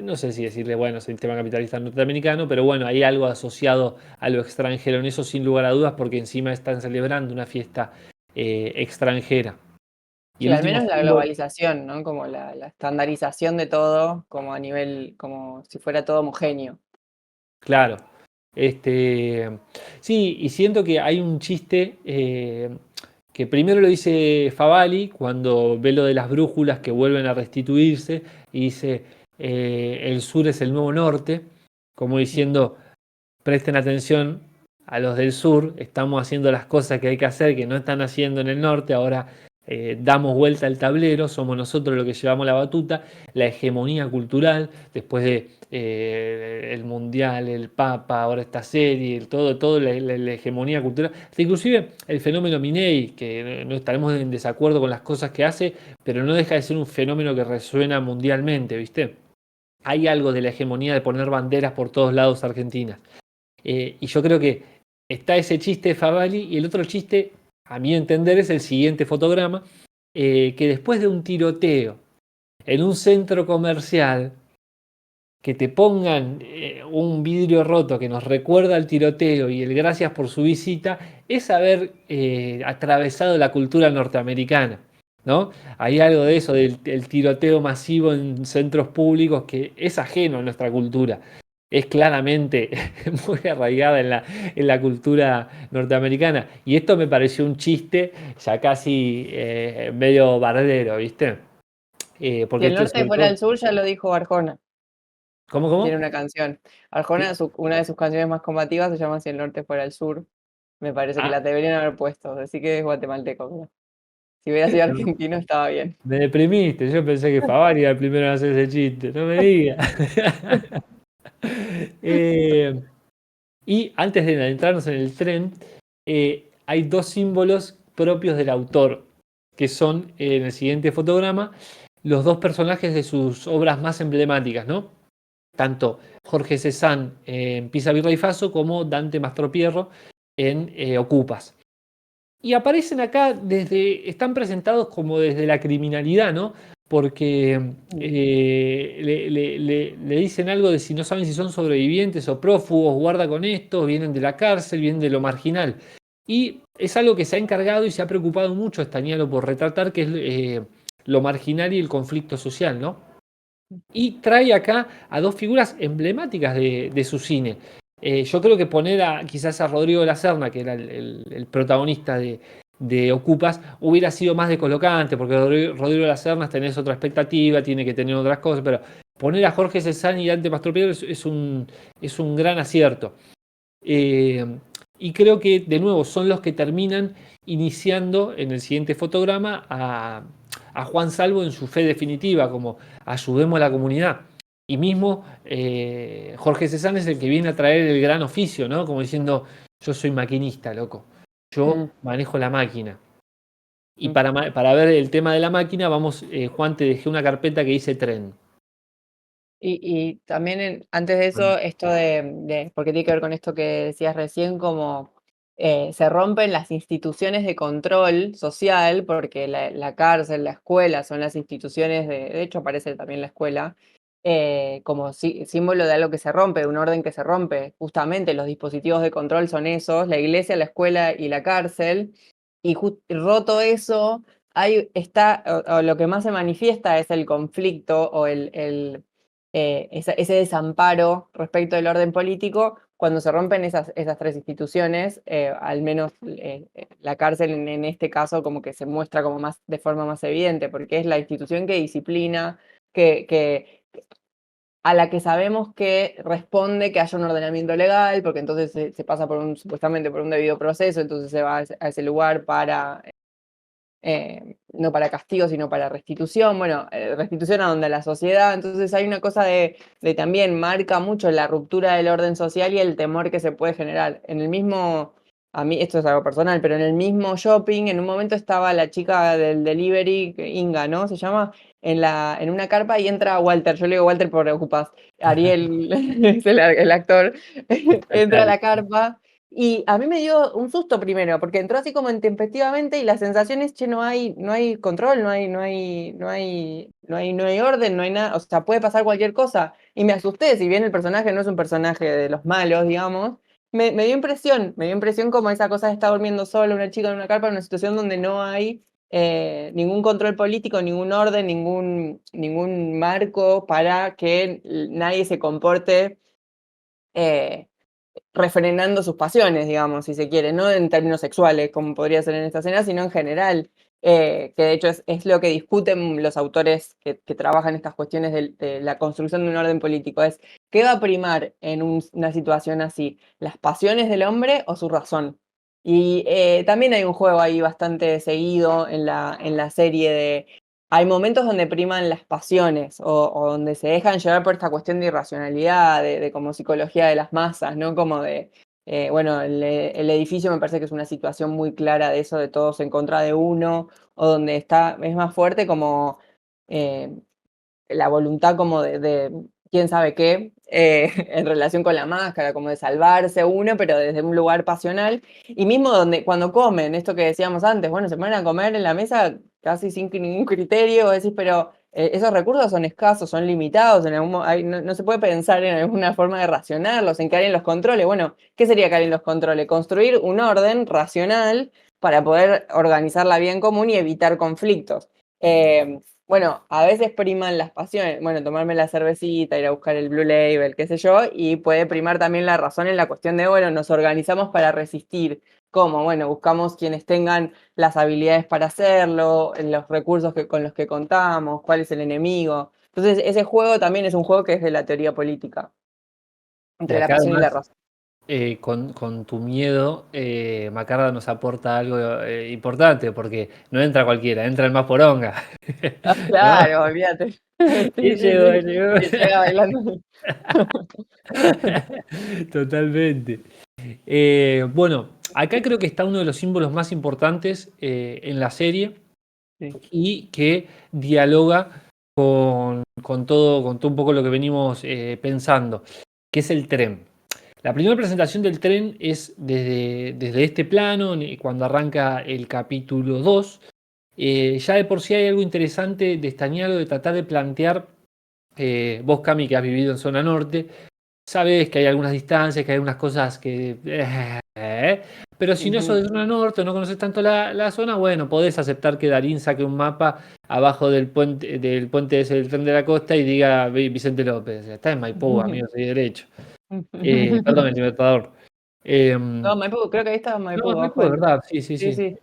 No sé si decirle, bueno, sistema capitalista norteamericano, pero bueno, hay algo asociado a lo extranjero en eso sin lugar a dudas, porque encima están celebrando una fiesta extranjera. Y sí, el al último menos la símbolo, globalización, ¿no? Como la estandarización de todo, como a nivel, como si fuera todo homogéneo. claro. Sí, y siento que hay un chiste que primero lo dice Favali cuando ve lo de las brújulas que vuelven a restituirse y dice, el sur es el nuevo norte, como diciendo, presten atención a los del sur, estamos haciendo las cosas que hay que hacer, que no están haciendo en el norte, ahora damos vuelta al tablero, somos nosotros los que llevamos la batuta, la hegemonía cultural, después de el mundial, el papa, ahora esta serie, todo la hegemonía cultural, hasta inclusive el fenómeno Minei, que no estaremos en desacuerdo con las cosas que hace, pero no deja de ser un fenómeno que resuena mundialmente, ¿viste? Hay algo de la hegemonía de poner banderas por todos lados argentinas. Y yo creo que está ese chiste de Favali y el otro chiste, a mi entender, es el siguiente fotograma, que después de un tiroteo en un centro comercial, que te pongan un vidrio roto que nos recuerda al tiroteo y el gracias por su visita, es haber atravesado la cultura norteamericana. ¿No? Hay algo de eso, del tiroteo masivo en centros públicos que es ajeno a nuestra cultura. Es claramente muy arraigada en la cultura norteamericana. Y esto me pareció un chiste ya casi medio bardero, ¿viste? Si Porque el esto norte sobre fuera todo... el sur, ya lo dijo Arjona. ¿Cómo? Tiene una canción. Arjona, una de sus canciones más combativas se llama Si el norte fuera el sur. Me parece que Ah, la deberían haber puesto. Así que es guatemalteco. Mira. Si hubiera sido no, argentino, estaba bien. me deprimiste. Yo pensé que Favari era el primero en hacer ese chiste. No me digas. Eh, y antes de adentrarnos en el tren, hay dos símbolos propios del autor, que son en el siguiente fotograma los dos personajes de sus obras más emblemáticas, ¿no? Tanto Jorge Cézanne en Pisa Virrey Faso como Dante Mastropierro en Ocupas. Y aparecen acá están presentados como desde la criminalidad, ¿no? Porque le dicen algo de si no saben si son sobrevivientes o prófugos, guarda con esto, vienen de la cárcel, vienen de lo marginal. Y es algo que se ha encargado y se ha preocupado mucho Stagnaro por retratar, que es lo marginal y el conflicto social, ¿no? Y trae acá a dos figuras emblemáticas de su cine. Yo creo que poner quizás a Rodrigo de la Serna, que era el protagonista de Ocupas, hubiera sido más descolocante, porque Rodrigo de la Serna tenés otra expectativa, tiene que tener otras cosas, pero poner a Jorge Cézanne y Dante Mastropierro es un gran acierto. Y creo que, de nuevo, son los que terminan iniciando en el siguiente fotograma a Juan Salvo en su fe definitiva, como ayudemos a la comunidad. Y mismo Jorge Cézanne es el que viene a traer el gran oficio, ¿no? Como diciendo, yo soy maquinista, loco. Yo manejo la máquina. Y para ver el tema de la máquina, vamos, Juan, te dejé una carpeta que dice tren. Y también antes de eso, esto porque tiene que ver con esto que decías recién, como se rompen las instituciones de control social, porque la cárcel, la escuela son las instituciones de hecho aparece también la escuela, como símbolo de algo que se rompe, de un orden que se rompe. Justamente los dispositivos de control son esos, la iglesia, la escuela y la cárcel, y roto eso, o lo que más se manifiesta es el conflicto o ese desamparo respecto del orden político cuando se rompen esas tres instituciones, al menos la cárcel en este caso como que se muestra como más de forma más evidente, porque es la institución que disciplina, a la que sabemos que responde que haya un ordenamiento legal, porque entonces se pasa supuestamente por un debido proceso, entonces se va a ese lugar para no para castigo, sino para restitución, bueno, restitución a donde a la sociedad, entonces hay una cosa de también marca mucho la ruptura del orden social y el temor que se puede generar. En el mismo, a mí esto es algo personal, pero en el mismo shopping, en un momento estaba la chica del delivery, Inga, ¿no? Se llama, en una carpa y entra Walter, yo le digo Walter por Ocupas, Ariel es el actor, entra a la carpa. Y a mí me dio un susto primero, porque entró así como intempestivamente y la sensación es, che, no hay control, no hay orden, no hay nada, o sea, puede pasar cualquier cosa. Y me asusté, si bien el personaje no es un personaje de los malos, digamos, me dio impresión como esa cosa de estar durmiendo sola, una chica en una carpa, en una situación donde no hay ningún control político, ningún orden, ningún marco para que nadie se comporte refrenando sus pasiones, digamos, si se quiere, no en términos sexuales, como podría ser en esta escena, sino en general. que de hecho es lo que discuten los autores que trabajan estas cuestiones de la construcción de un orden político, es ¿qué va a primar en una situación así? ¿Las pasiones del hombre o su razón? Y también hay un juego ahí bastante seguido en la serie de... Hay momentos donde priman las pasiones o donde se dejan llevar por esta cuestión de irracionalidad, de como psicología de las masas, ¿no? Como de, bueno, el edificio me parece que es una situación muy clara de eso, de todos en contra de uno, o donde es más fuerte como eh, la voluntad como de quién sabe qué, en relación con la máscara, como de salvarse uno, pero desde un lugar pasional. Y mismo donde cuando comen, esto que decíamos antes, bueno, se ponen a comer en la mesa casi sin ningún criterio, decís, pero esos recursos son escasos, son limitados, no se puede pensar en alguna forma de racionarlos, en que alguien los controle. Bueno, ¿qué sería que alguien los controle? Construir un orden racional para poder organizar la vida en común y evitar conflictos. Bueno, a veces priman las pasiones, bueno, tomarme la cervecita, ir a buscar el Blue Label, qué sé yo, y puede primar también la razón en la cuestión de, bueno, nos organizamos para resistir. ¿Cómo? Bueno, buscamos quienes tengan las habilidades para hacerlo, los recursos con los que contamos, cuál es el enemigo. Entonces, ese juego también es un juego que es de la teoría política, Y entre la acá pasión y la además, razón. con tu miedo, Macarda nos aporta algo importante, porque no entra cualquiera, entra el más poronga. Ah, ¿No? claro, olvídate. Y Sí, sí, llegó, sí. llegó. Y llega bailando. Totalmente. Bueno, acá creo que está uno de los símbolos más importantes en la serie Sí. y que dialoga con todo un poco lo que venimos pensando, que es el tren. La primera presentación del tren es desde este plano, cuando arranca el capítulo 2. Ya de por sí hay algo interesante de Stañaro de tratar de plantear, vos Cami que has vivido en zona norte, sabés que hay algunas distancias, que hay algunas cosas que... pero si no sos Ujú. de zona norte, no conoces tanto la zona, bueno, podés aceptar que Darín saque un mapa abajo del puente ese del tren de la costa y diga Vicente López, está en Maipú, amigo, soy derecho. Perdón, el Libertador. No, No, Maipú, creo que ahí estaba Maipú es abajo Maipú, de del... verdad, sí, sí, Sí, sí. sí, sí.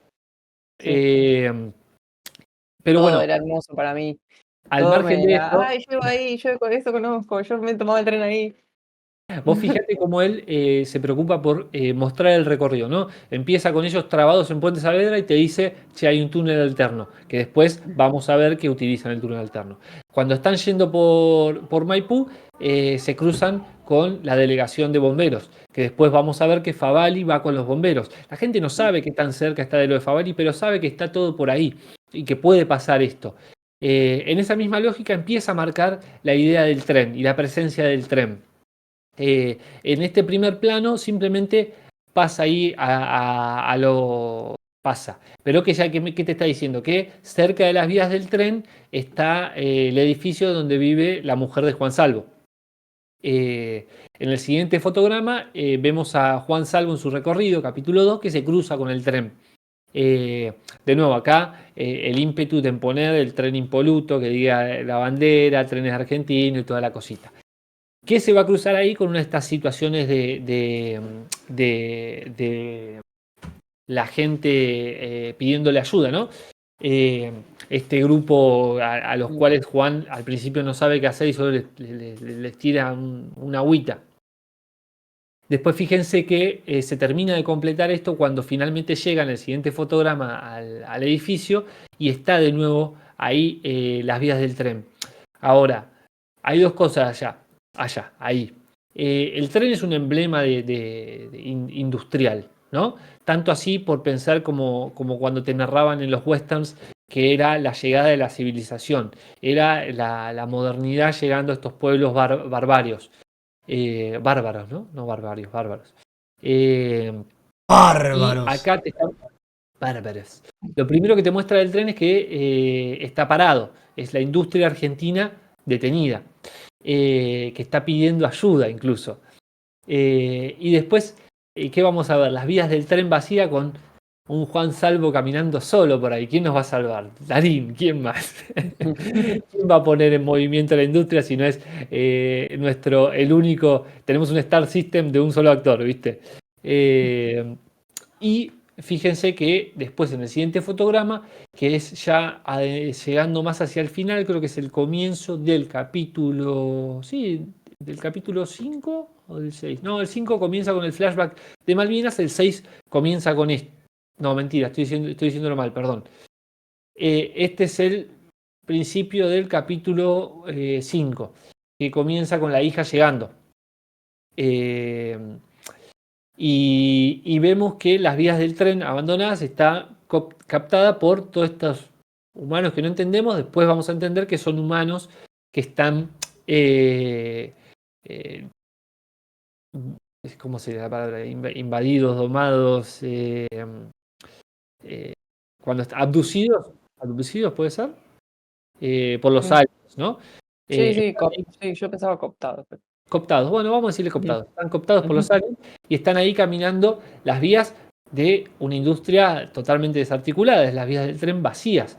Eh, pero Todo bueno, era hermoso para mí. al Todo margen me de era, esto, ay, yo iba ahí, yo con eso conozco, yo me tomaba el tren ahí. vos fíjate cómo él se preocupa por mostrar el recorrido, ¿no? Empieza con ellos trabados en Puente Saavedra y te dice si hay un túnel alterno, que después vamos a ver que utilizan el túnel alterno. Cuando están yendo por Maipú, se cruzan con la delegación de bomberos, que después vamos a ver que Favali va con los bomberos. La gente no sabe qué tan cerca está de lo de Favali, pero sabe que está todo por ahí y que puede pasar esto. En esa misma lógica empieza a marcar la idea del tren y la presencia del tren. En este primer plano simplemente pasa ahí a lo pasa. Pero que ya ¿qué te está diciendo? Que cerca de las vías del tren está el edificio donde vive la mujer de Juan Salvo. Eh, en el siguiente fotograma vemos a Juan Salvo en su recorrido, capítulo 2, que se cruza con el tren. Eh, de nuevo, acá el ímpetu de poner el tren impoluto, que diga la bandera, trenes argentinos y toda la cosita. ¿Qué se va a cruzar ahí con una de estas situaciones de la gente pidiéndole ayuda, ¿no? Eh, este grupo a los cuales Juan al principio no sabe qué hacer y solo les tira una agüita. Después fíjense que se termina de completar esto cuando finalmente llega en el siguiente fotograma al edificio y está de nuevo ahí las vías del tren. Ahora, hay dos cosas ahí. El tren es un emblema industrial, ¿no? Tanto así por pensar como cuando te narraban en los westerns que era la llegada de la civilización, era la modernidad llegando a estos pueblos barbarios. Bárbaros, ¿no? No barbarios, bárbaros. Y Bárbaros. acá te están bárbaros. Lo primero que te muestra el tren es que está parado. Es la industria argentina detenida, que está pidiendo ayuda incluso. Y después, ¿qué vamos a ver? Las vías del tren vacía con un Juan Salvo caminando solo por ahí. ¿Quién nos va a salvar? Darín, ¿quién más? ¿Quién va a poner en movimiento la industria si no es el único? Tenemos un Star System de un solo actor, ¿viste? Y fíjense que después en el siguiente fotograma, que es ya llegando más hacia el final, creo que es el comienzo del capítulo, sí, del capítulo 5 o del 6. No, el 5 comienza con el flashback de Malvinas, el 6 comienza con esto. No, mentira, estoy diciéndolo mal, perdón. Este es el principio del capítulo 5, que comienza con la hija llegando. Y vemos que las vías del tren abandonadas está captada por todos estos humanos que no entendemos. Después vamos a entender que son humanos que están, ¿cómo se dice la palabra? Invadidos, domados, cuando abducidos puede ser, por los aliens, ¿no? Sí, sí, Están sí, yo pensaba cooptado. cooptados, bueno, vamos a decirle cooptados. Están cooptados por los aliens y están ahí caminando las vías de una industria totalmente desarticulada, las vías del tren vacías.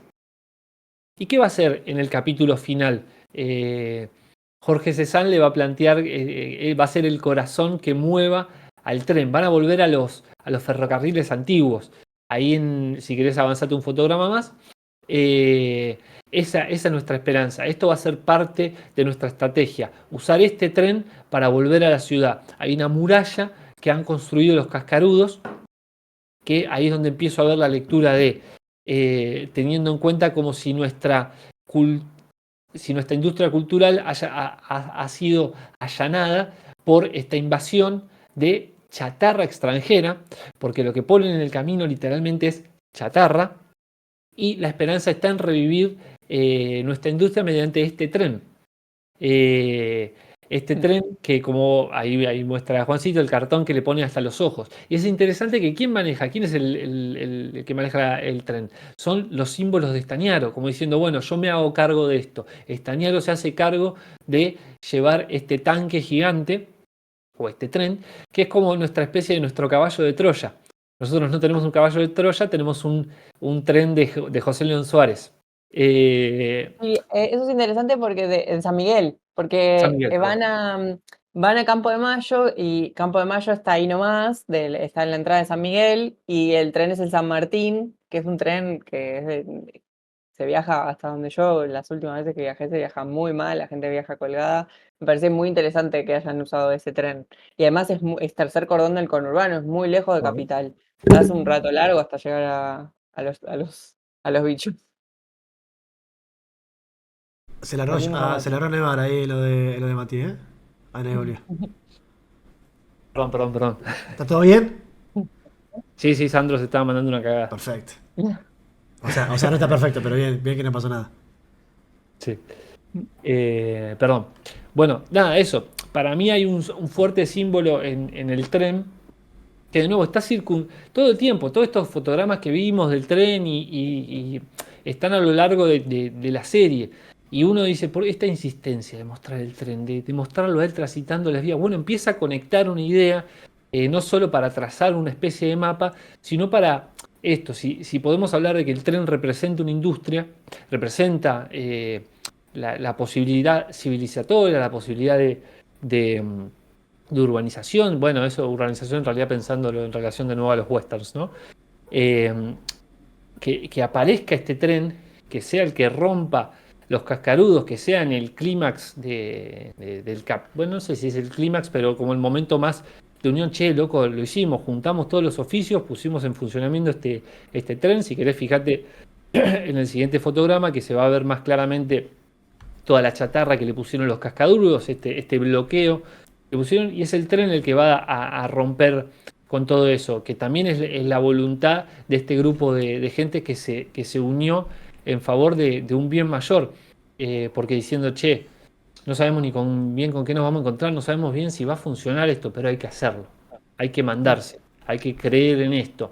¿Y qué va a hacer en el capítulo final? Jorge Cézanne le va a plantear, va a ser el corazón que mueva al tren. Van a volver a los ferrocarriles antiguos. Ahí, si querés avanzarte un fotograma más, esa es nuestra esperanza. Esto va a ser parte de nuestra estrategia. Usar este tren para volver a la ciudad. Hay una muralla que han construido los cascarudos, que ahí es donde empiezo a ver la lectura de, teniendo en cuenta como si nuestra industria cultural ha sido allanada por esta invasión de chatarra extranjera, porque lo que ponen en el camino literalmente es chatarra, y la esperanza está en revivir nuestra industria mediante este tren. Este tren que, como ahí muestra Juancito, el cartón que le pone hasta los ojos. Y es interesante que ¿quién es el que maneja el tren? Son los símbolos de Estañaro, como diciendo, bueno, yo me hago cargo de esto. Estañaro se hace cargo de llevar este tanque gigante, o este tren, que es como nuestra especie de nuestro caballo de Troya. Nosotros no tenemos un caballo de Troya, tenemos un tren de José León Suárez. Y eso es interesante porque en San Miguel, San porque Miguel, van a Campo de Mayo y Campo de Mayo está ahí nomás, está en la entrada de San Miguel y el tren es el San Martín, que es un tren que se viaja hasta donde yo, las últimas veces que viajé se viaja muy mal, la gente viaja colgada. Me parece muy interesante que hayan usado ese tren. Y además es tercer cordón del conurbano, es muy lejos de Capital. Hace un rato largo hasta llegar a los bichos. Se largó a nevar ahí lo de Mati, ¿eh? Ahí no volvió. Perdón. ¿Está todo bien? Sí, Sandro se estaba mandando una cagada. Perfecto. O sea, no está perfecto, pero bien que no pasó nada. Sí. Perdón. Bueno, nada, eso. Para mí hay un fuerte símbolo en el tren, que de nuevo está todo el tiempo, todos estos fotogramas que vimos del tren y están a lo largo de la serie. Y uno dice, por esta insistencia de mostrar el tren, de mostrarlo a él transitando las vías, bueno, empieza a conectar una idea, no solo para trazar una especie de mapa, sino para esto, si podemos hablar de que el tren representa una industria, representa la posibilidad civilizatoria, la posibilidad de urbanización, bueno, eso, urbanización en realidad pensándolo en relación de nuevo a los westerns, ¿no? Que aparezca este tren, que sea el que rompa los cascarudos, que sea en el clímax del CAP. Bueno, no sé si es el clímax, pero como el momento más de unión, che, loco, lo hicimos, juntamos todos los oficios, pusimos en funcionamiento este tren. Si querés, fíjate en el siguiente fotograma que se va a ver más claramente toda la chatarra que le pusieron los cascarudos, este bloqueo que pusieron, y es el tren el que va a romper con todo eso, que también es la voluntad de este grupo de gente que se unió en favor de un bien mayor, porque diciendo, che, no sabemos ni bien con qué nos vamos a encontrar, no sabemos bien si va a funcionar esto, pero hay que hacerlo, hay que mandarse, hay que creer en esto.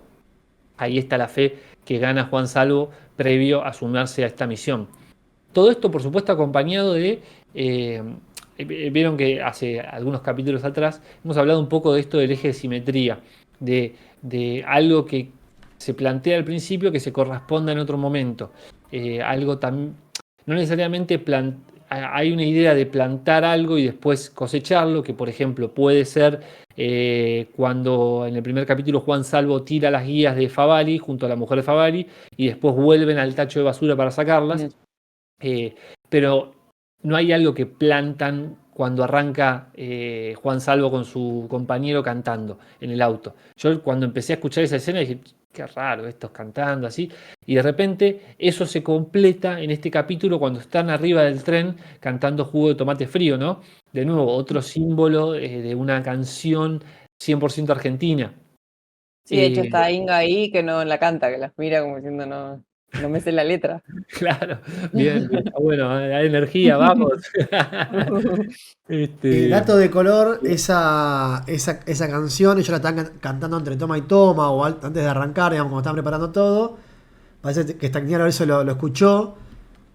Ahí está la fe que gana Juan Salvo previo a sumarse a esta misión. Todo esto, por supuesto, acompañado de... vieron que hace algunos capítulos atrás hemos hablado un poco de esto del eje de simetría, de algo que se plantea al principio que se corresponda en otro momento. Algo tan, no necesariamente hay una idea de plantar algo y después cosecharlo, que por ejemplo puede ser cuando en el primer capítulo Juan Salvo tira las guías de Favali junto a la mujer de Favali y después vuelven al tacho de basura para sacarlas. Pero no hay algo que plantan cuando arranca Juan Salvo con su compañero cantando en el auto. Yo cuando empecé a escuchar esa escena dije, qué raro estos cantando así, y de repente eso se completa en este capítulo cuando están arriba del tren cantando Jugo de Tomate Frío, ¿no? De nuevo, otro símbolo de una canción 100% argentina. Sí, de hecho está Inga ahí que no la canta, que las mira como diciendo no me sé la letra. Claro, bien, está bueno, hay energía, vamos. Dato de color, esa canción ellos la están cantando entre toma y toma o antes de arrancar, digamos, cuando están preparando todo. Parece que Stagnaro eso lo escuchó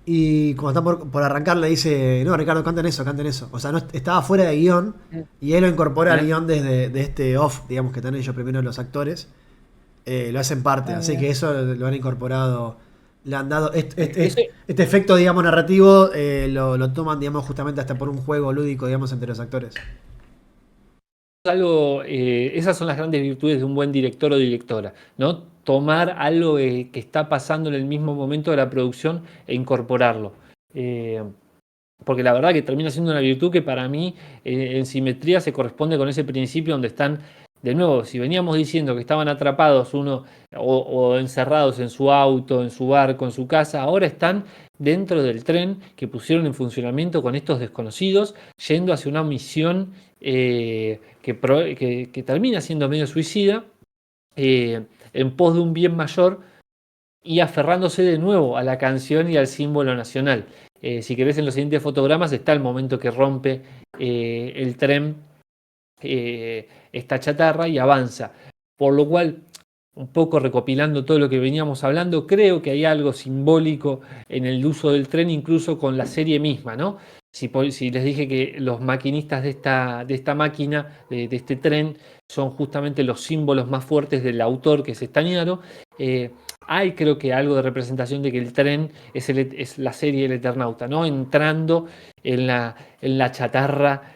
y cuando están por arrancar le dice, no, Ricardo, canten eso, canten eso. O sea, no, estaba fuera de guión y él lo incorpora al guión desde de este off, digamos, que están ellos primero los actores. Lo hacen parte, así que eso lo han incorporado. Le han dado este efecto, digamos, narrativo, lo toman, digamos, justamente hasta por un juego lúdico, digamos, entre los actores. Esas son las grandes virtudes de un buen director o directora, ¿no? Tomar algo que está pasando en el mismo momento de la producción e incorporarlo. Porque la verdad que termina siendo una virtud que para mí en simetría se corresponde con ese principio donde están, de nuevo, si veníamos diciendo que estaban atrapados uno o encerrados en su auto, en su barco, en su casa, ahora están dentro del tren que pusieron en funcionamiento con estos desconocidos, yendo hacia una misión que termina siendo medio suicida, en pos de un bien mayor y aferrándose de nuevo a la canción y al símbolo nacional. Si querés, en los siguientes fotogramas está el momento que rompe el tren esta chatarra y avanza. Por lo cual, un poco recopilando todo lo que veníamos hablando, creo que hay algo simbólico en el uso del tren, incluso con la serie misma, ¿no? Si les dije que los maquinistas de esta máquina, de este tren, son justamente los símbolos más fuertes del autor, que es Estañaro, hay creo que algo de representación de que el tren es la serie El Eternauta, ¿no? Entrando en la chatarra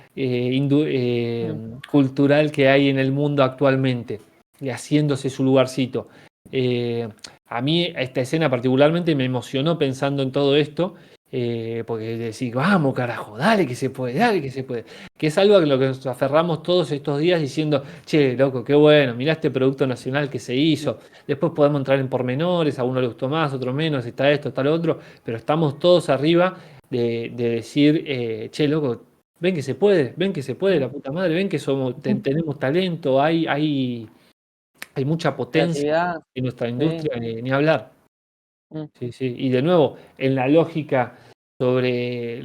cultural que hay en el mundo actualmente y haciéndose su lugarcito. A mí esta escena particularmente me emocionó pensando en todo esto, porque decir, vamos carajo, dale que se puede, dale que se puede. Que es algo a lo que nos aferramos todos estos días diciendo, che, loco, qué bueno, mirá este producto nacional que se hizo. Después podemos entrar en pormenores, a uno le gustó más, a otro menos, está esto, está lo otro, pero estamos todos arriba de decir, che, loco, ven que se puede, la puta madre, ven que tenemos talento, hay mucha potencia Creatividad, en nuestra sí. industria, ni hablar. Sí, sí. Y de nuevo, en la lógica sobre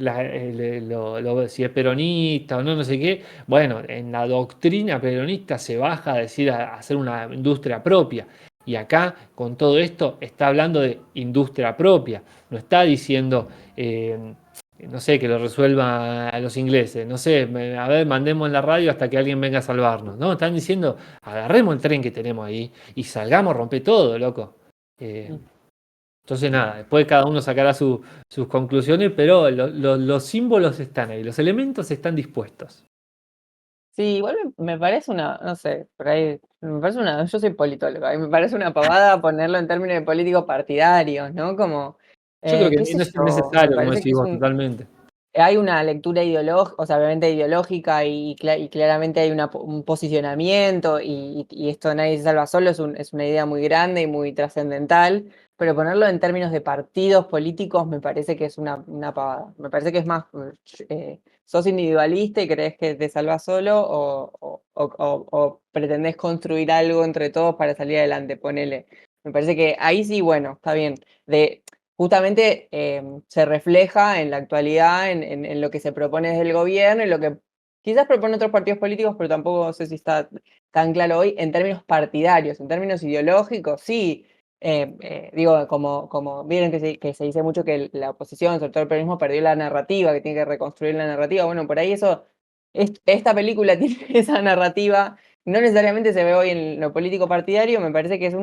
si es peronista o no, no sé qué, bueno, en la doctrina peronista se baja a decir a hacer una industria propia. Y acá, con todo esto, está hablando de industria propia. No está diciendo, no sé, que lo resuelvan a los ingleses. No sé, a ver, mandemos en la radio hasta que alguien venga a salvarnos. No, están diciendo, agarremos el tren que tenemos ahí y salgamos a romper todo, loco. Entonces nada, después cada uno sacará sus conclusiones, pero los símbolos están ahí, los elementos están dispuestos. Sí, igual me parece no sé, por ahí, me parece yo soy politóloga, y me parece una pavada ponerlo en términos de políticos partidarios, ¿no? Como, Yo creo que qué sé no es yo, me necesario, como parece que decís vos, totalmente. hay una lectura ideológica, o sea, obviamente ideológica y claramente hay un posicionamiento y esto nadie se salva solo, es una idea muy grande y muy trascendental, pero ponerlo en términos de partidos políticos me parece que es una pavada. Me parece que es más, sos individualista y crees que te salvas solo o pretendés construir algo entre todos para salir adelante, ponele. Me parece que ahí sí, bueno, está bien. Justamente se refleja en la actualidad, en lo que se propone desde el gobierno, en lo que quizás proponen otros partidos políticos, pero tampoco sé si está tan claro hoy, en términos partidarios, en términos ideológicos, sí. Digo, como vieron que se dice mucho que la oposición, sobre todo el peronismo, perdió la narrativa, que tiene que reconstruir la narrativa. Bueno, por ahí esta película tiene esa narrativa, no necesariamente se ve hoy en lo político partidario, me parece que es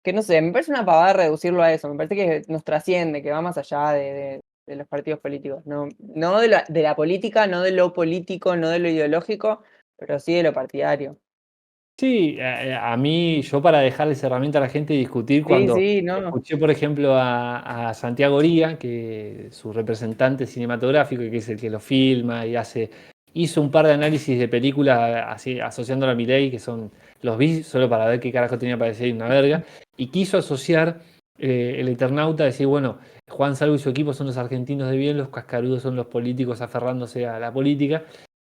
que no sé, me parece una pavada reducirlo a eso, me parece que nos trasciende, que va más allá los partidos políticos. No, no de la política, no de lo político, no de lo ideológico, pero sí de lo partidario. Sí, a mí, yo para dejarles herramienta a la gente y discutir, Sí, cuando sí, no. escuché, por ejemplo, a Santiago Oría, que su representante cinematográfico, que es el que lo filma y hizo un par de análisis de películas así, asociándola a Milei, que los vi solo para ver qué carajo tenía para decir una verga, y quiso asociar el Eternauta, decir, bueno, Juan Salvo y su equipo son los argentinos de bien, los cascarudos son los políticos aferrándose a la política,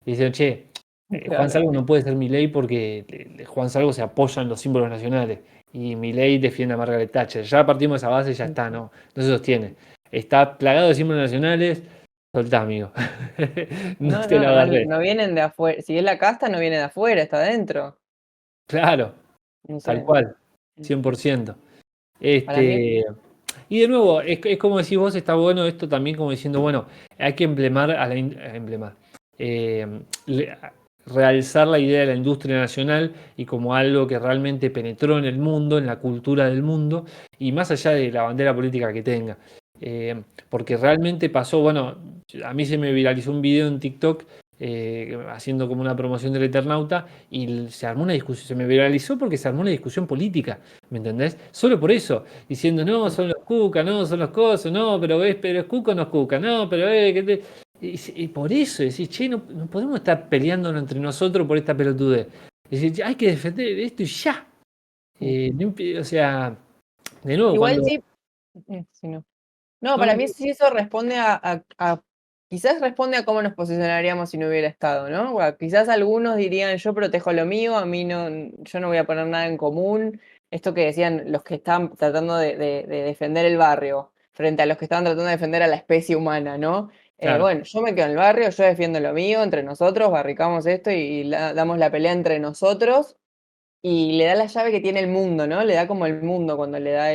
y dicen, che, Juan Claro. Salvo no puede ser Milei porque Juan Salvo se apoya en los símbolos nacionales y Milei defiende a Margaret Thatcher. Ya partimos de esa base, ya está, no se sostiene. Está plagado de símbolos nacionales, soltá, amigo. No No, te lo no, agarré. no vienen de afuera. Si es la casta, no viene de afuera, está adentro. Claro, No tal sé. cual, 100%. Para mí, Y de nuevo, es como decís vos, está bueno esto también como diciendo, bueno, hay que eh, le- realzar la idea de la industria nacional y como algo que realmente penetró en el mundo, en la cultura del mundo, y más allá de la bandera política que tenga. Porque realmente pasó, bueno, a mí se me viralizó un video en TikTok haciendo como una promoción del Eternauta y se armó una discusión, se me viralizó porque se armó una discusión política, ¿me entendés? Solo por eso, diciendo, no, son los cuca, no, son los cosos, no, pero es cuca o no es cuca, no, pero que te... Y por eso decís, che, no podemos estar peleándonos entre nosotros por esta pelotudez. Es decir, hay que defender esto y ya. O sea, de nuevo, igual cuando... sí, sí, no. No, No, para no, mí sí eso responde quizás responde a cómo nos posicionaríamos si no hubiera estado, ¿no? Bueno, quizás algunos dirían, yo protejo lo mío, a mí no, yo no voy a poner nada en común. Esto que decían los que están tratando de defender el barrio, frente a los que estaban tratando de defender a la especie humana, ¿no? claro, Bueno, yo me quedo en el barrio, yo defiendo lo mío, entre nosotros, barricamos esto y damos la pelea entre nosotros. Y le da la llave que tiene el mundo, ¿no? Le da como el mundo cuando le da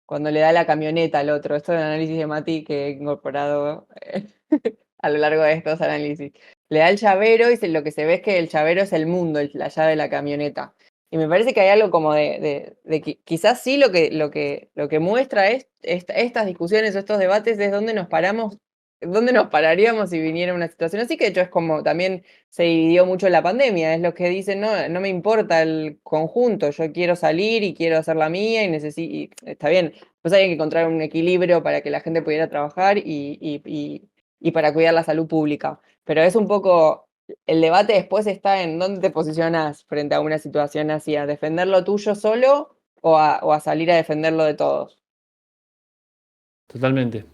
cuando le da la camioneta al otro. Esto es el análisis de Mati que he incorporado a lo largo de estos análisis. Le da el llavero y lo que se ve es que el llavero es el mundo, la llave de la camioneta. Y me parece que hay algo como de que quizás sí lo que muestra estas discusiones o estos debates es dónde nos paramos, dónde nos pararíamos si viniera una situación así, que de hecho es como también se dividió mucho en la pandemia, es lo que dicen, no, no me importa el conjunto, yo quiero salir y quiero hacer la mía y necesito, está bien, pues hay que encontrar un equilibrio para que la gente pudiera trabajar y para cuidar la salud pública. Pero es un poco, el debate después está en dónde te posicionas frente a una situación así, a defender lo tuyo solo o a salir a defender lo de todos. totalmente.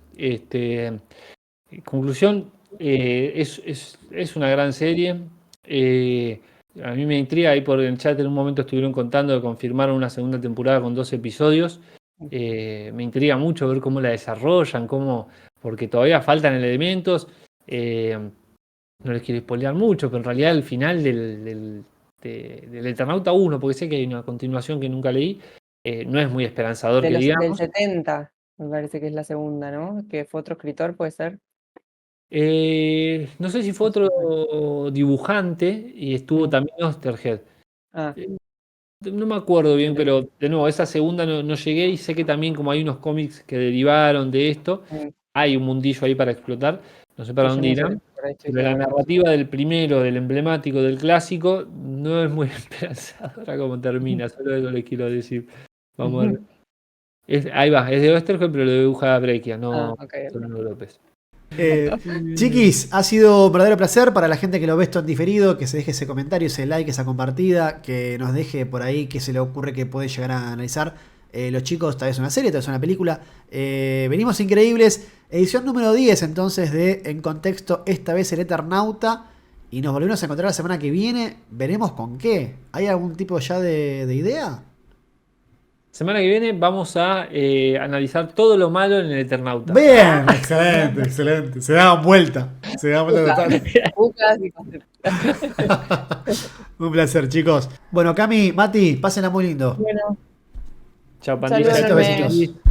Conclusión, es una gran serie. A mí me intriga, ahí por el chat en un momento estuvieron contando que confirmaron una segunda temporada con 2 episodios. Me intriga mucho ver cómo la desarrollan, porque todavía faltan elementos. No les quiero spoilear mucho, pero en realidad el final del Eternauta 1, porque sé que hay una continuación que nunca leí, no es muy esperanzador que Del digamos. 70 me parece que es la segunda, ¿no? Que fue otro escritor, puede ser. No sé si fue No sé. otro dibujante y estuvo Mm. también Osterhead. Ah, Eh, No me acuerdo bien, pero- pero de nuevo, esa segunda no llegué y sé que también como hay unos cómics que derivaron de esto, mm. hay un mundillo ahí para explotar, no sé Sí, para yo dónde no sé, irán, por ahí estoy pero la toda confusa. narrativa del primero, del emblemático, del clásico, no es muy esperanzadora como termina, solo eso les quiero decir. Vamos a ver. Ahí va, es de Osterhead, pero lo dibuja Breccia, Ah, no ok, ok. Solano López. Chiquis, ha sido un verdadero placer para la gente que lo ve esto en diferido, que se deje ese comentario, ese like, esa compartida, que nos deje por ahí qué se le ocurre que puede llegar a analizar. Los chicos, tal vez una serie, tal vez una película. Venimos increíbles. Edición número 10 entonces de En Contexto, esta vez el Eternauta. Y nos volvemos a encontrar la semana que viene. Veremos con qué. ¿Hay algún tipo ya de idea? Semana que viene vamos a analizar todo lo malo en el Eternauta. Bien, excelente, excelente. Se daban vuelta. Se daban vuelta Cucas, total. cucas y cosas. Un placer, chicos. Bueno, Cami, Mati, pásenla muy lindo. Bueno, Chao, un saludo pandilla. Besitos, enorme. besitos.